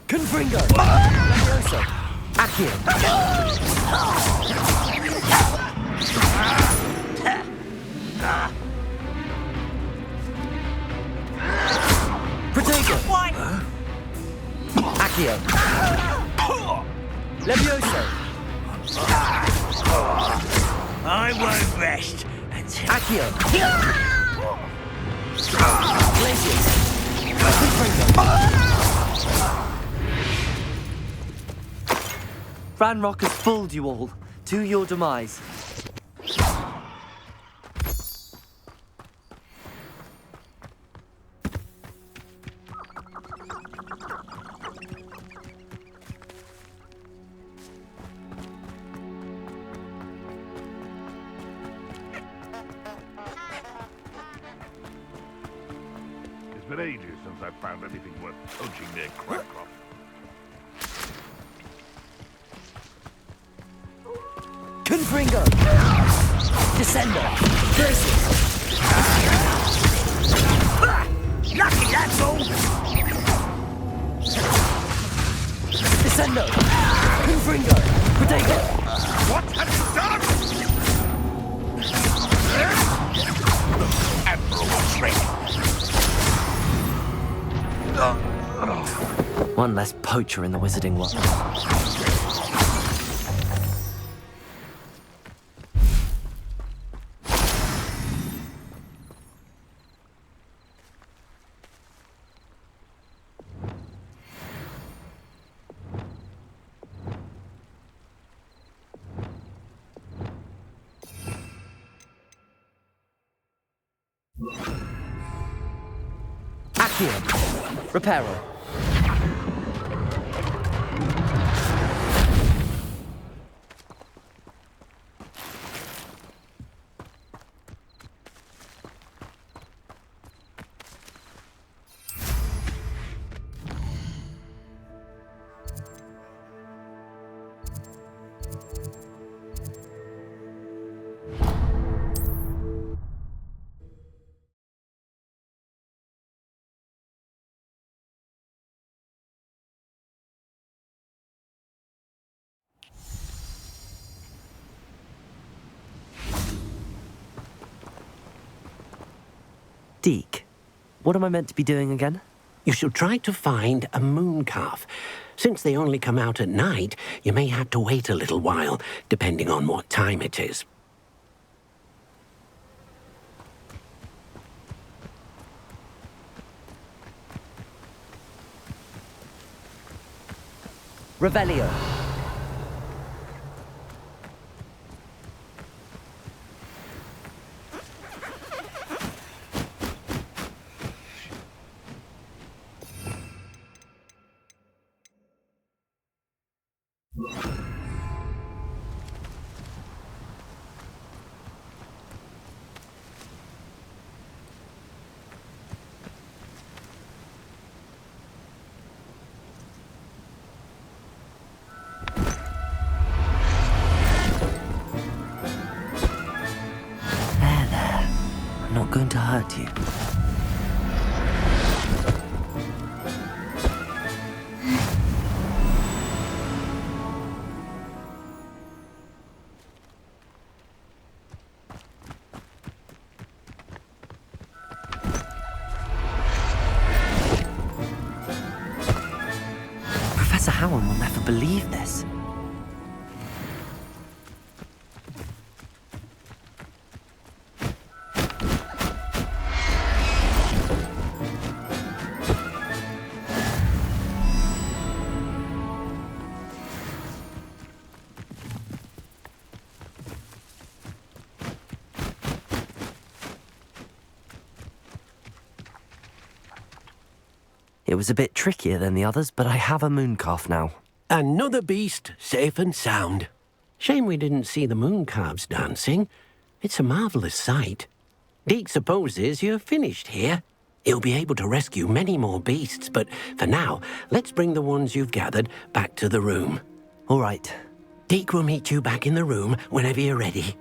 Confringo! Levioso! Accio! Protego! Accio! Levioso! I won't rest until... Accio! Ranrock has fooled you all. To your demise. It's been ages since I've found anything worth poaching near Crabcroft. Confringo! Descender! Curses! Lucky, that's all! Descendo! Confringo! Protego! What have you done? Admirable trick. One less poacher in the wizarding world. Accio! Reparo! DEEK, what am I meant to be doing again? You should try to find a moon calf. Since they only come out at night, you may have to wait a little while, depending on what time it is. Revelio! I'm not going to hurt you. Professor Howard will never believe this. It was a bit trickier than the others, but I have a moon calf now. Another beast, safe and sound. Shame we didn't see the moon calves dancing. It's a marvellous sight. DEEK supposes you're finished here. He'll be able to rescue many more beasts, but for now, let's bring the ones you've gathered back to the room. All right. DEEK will meet you back in the room whenever you're ready.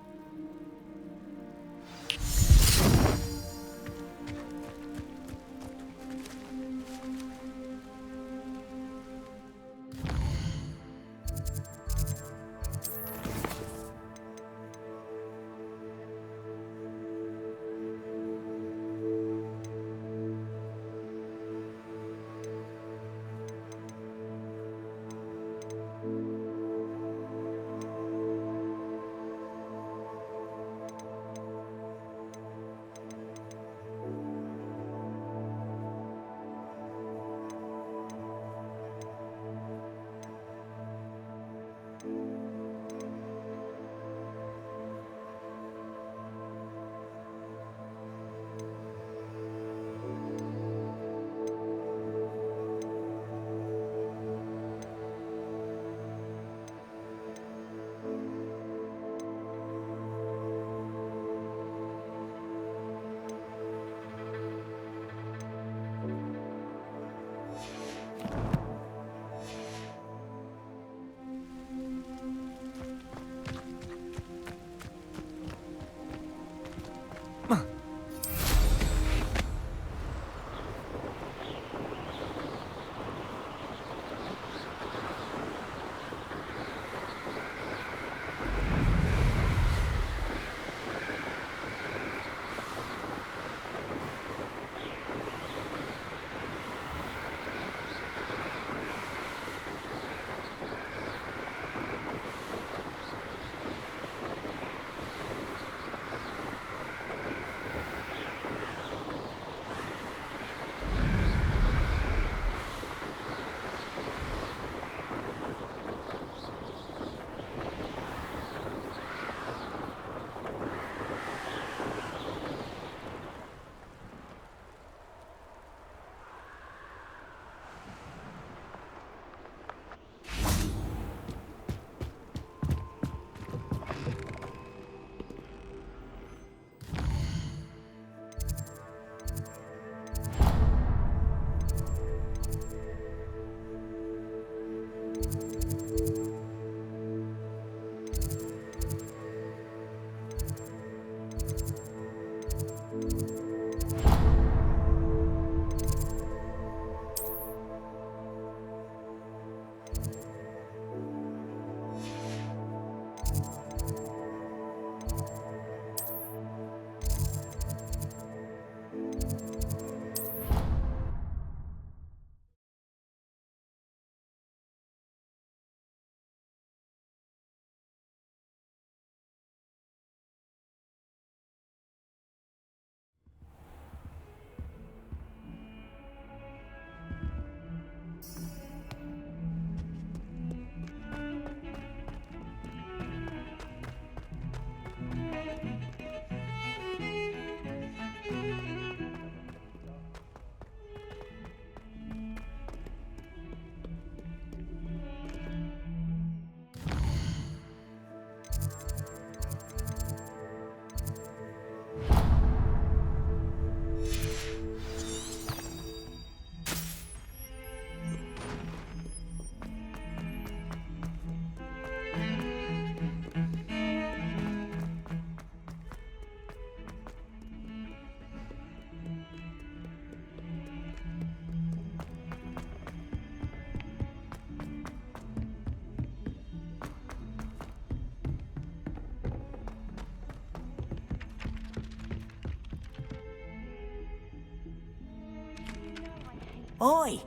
Oi,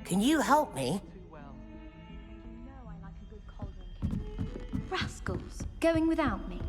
can you help me? Rascals, going without me.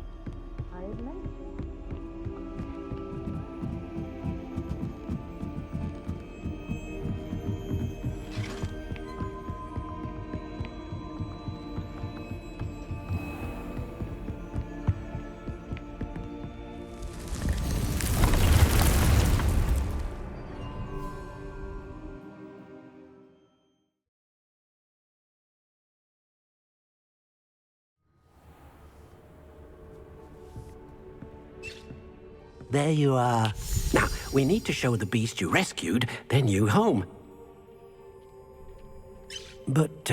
There you are. Now, we need to show the beast you rescued their new home. But,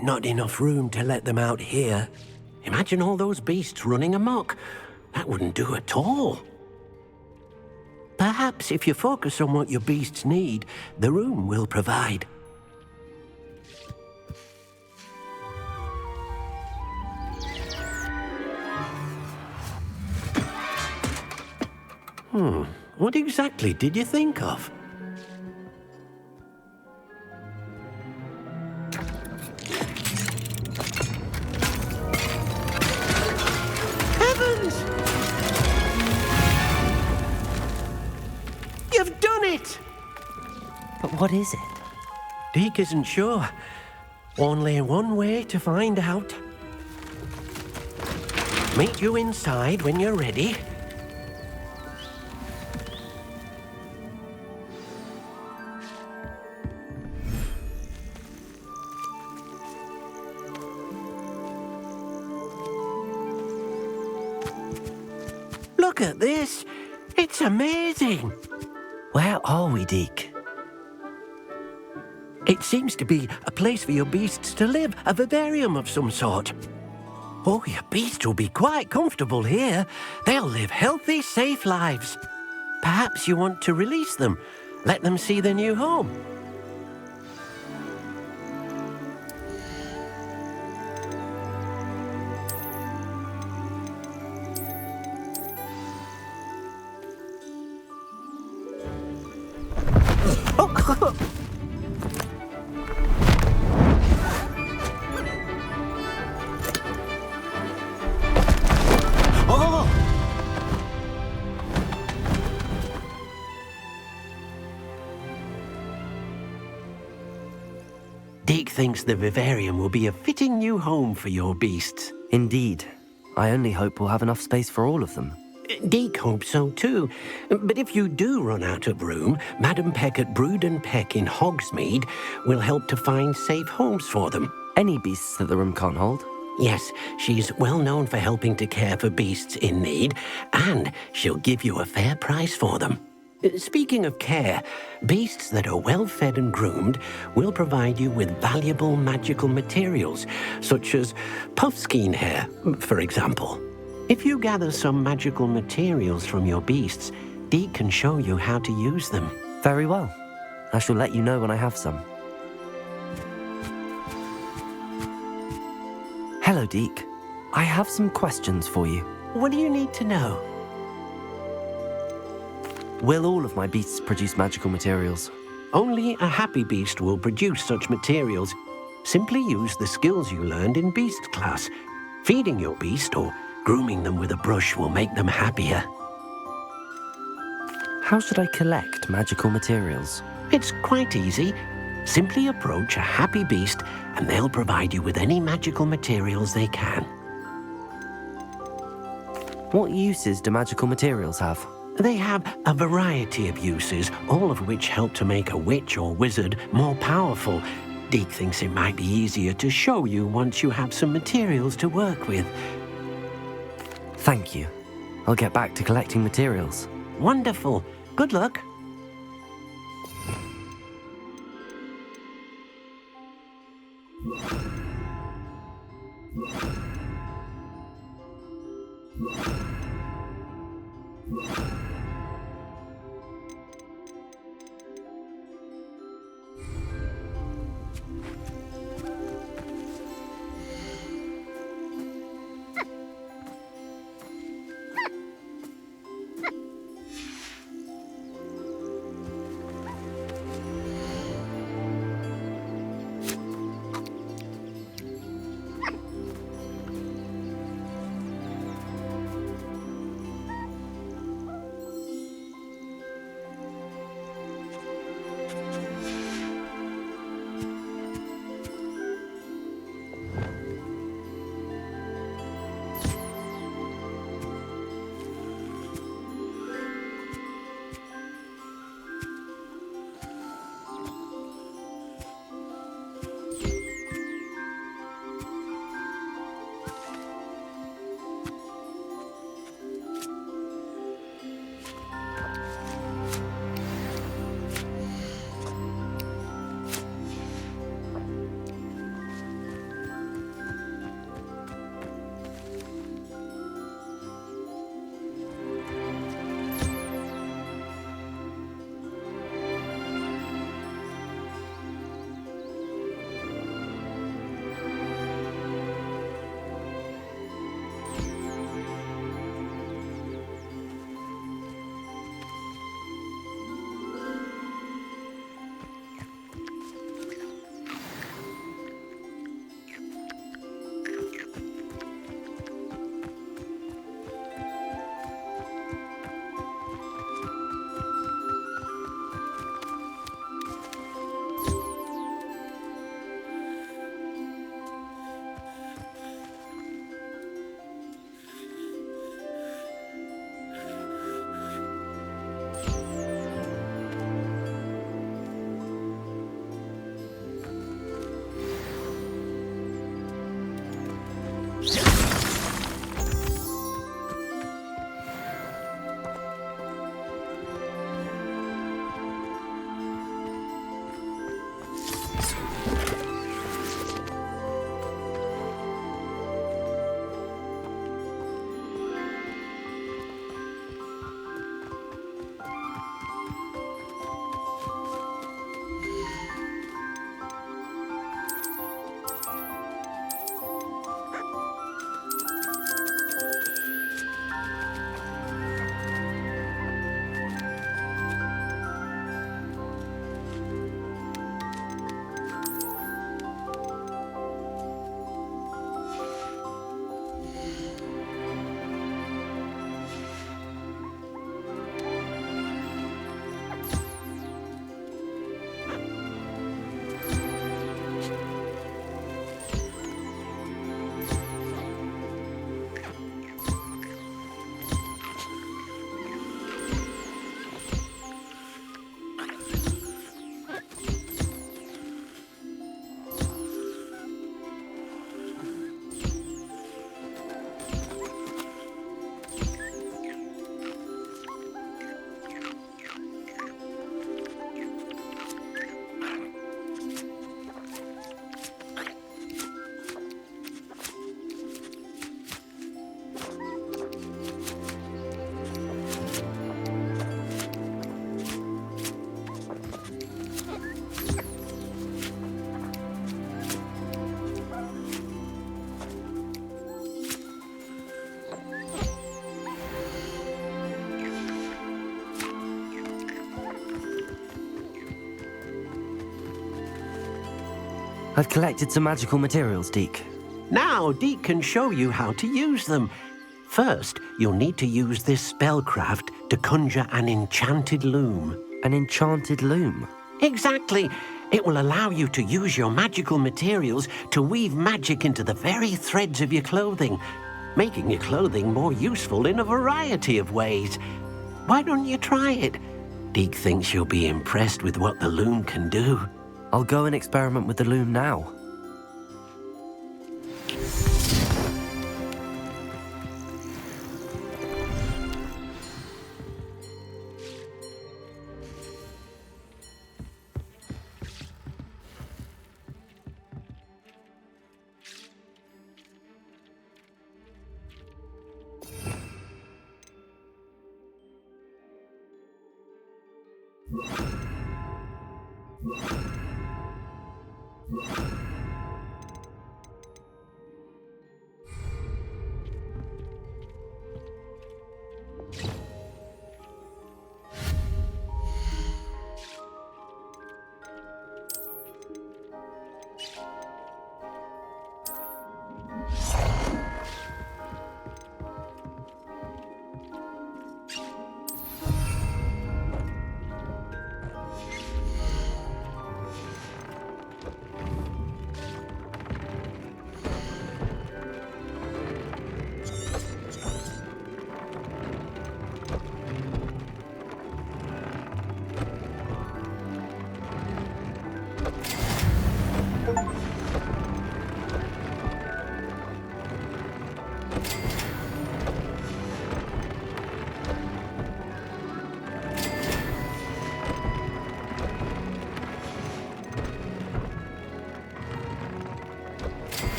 not enough room to let them out here. Imagine all those beasts running amok. That wouldn't do at all. Perhaps if you focus on what your beasts need, the room will provide. What exactly did you think of? Heavens! You've done it! But what is it? DEEK isn't sure. Only one way to find out. Meet you inside when you're ready. Look at this! It's amazing! Where are we, DEEK? It seems to be a place for your beasts to live, a vivarium of some sort. Oh, your beasts will be quite comfortable here. They'll live healthy, safe lives. Perhaps you want to release them, let them see their new home. DEEK thinks the vivarium will be a fitting new home for your beasts. Indeed. I only hope we'll have enough space for all of them. DEEK hopes so too. But if you do run out of room, Madam Peck at Brood and Peck in Hogsmeade will help to find safe homes for them. Any beasts that the room can't hold? Yes, she's well known for helping to care for beasts in need, and she'll give you a fair price for them. Speaking of care, beasts that are well fed and groomed will provide you with valuable magical materials, such as puffskein hair, for example. If you gather some magical materials from your beasts, DEEK can show you how to use them. Very well. I shall let you know when I have some. Hello, DEEK. I have some questions for you. What do you need to know? Will all of my beasts produce magical materials? Only a happy beast will produce such materials. Simply use the skills you learned in beast class. Feeding your beast or grooming them with a brush will make them happier. How should I collect magical materials? It's quite easy. Simply approach a happy beast and they'll provide you with any magical materials they can. What uses do magical materials have? They have a variety of uses, all of which help to make a witch or wizard more powerful. DEEK thinks it might be easier to show you once you have some materials to work with. Thank you. I'll get back to collecting materials. Wonderful. Good luck. I've collected some magical materials, DEEK. Now, DEEK can show you how to use them. First, you'll need to use this spellcraft to conjure an enchanted loom. An enchanted loom? Exactly. It will allow you to use your magical materials to weave magic into the very threads of your clothing, making your clothing more useful in a variety of ways. Why don't you try it? DEEK thinks you'll be impressed with what the loom can do. I'll go and experiment with the loom now.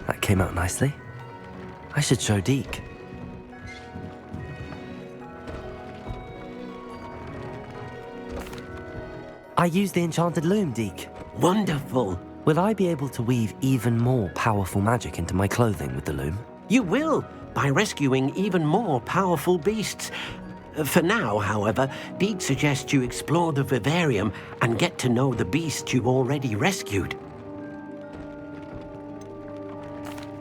That came out nicely. I should show DEEK. I used the enchanted loom, DEEK. Wonderful. Will I be able to weave even more powerful magic into my clothing with the loom? You will, by rescuing even more powerful beasts. For now, however, DEEK suggests you explore the vivarium and get to know the beasts you've already rescued.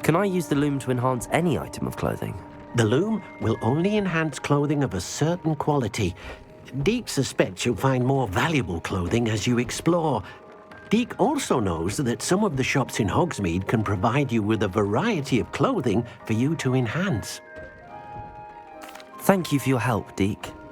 Can I use the loom to enhance any item of clothing? The loom will only enhance clothing of a certain quality. DEEK suspects you'll find more valuable clothing as you explore. DEEK also knows that some of the shops in Hogsmeade can provide you with a variety of clothing for you to enhance. Thank you for your help, DEEK.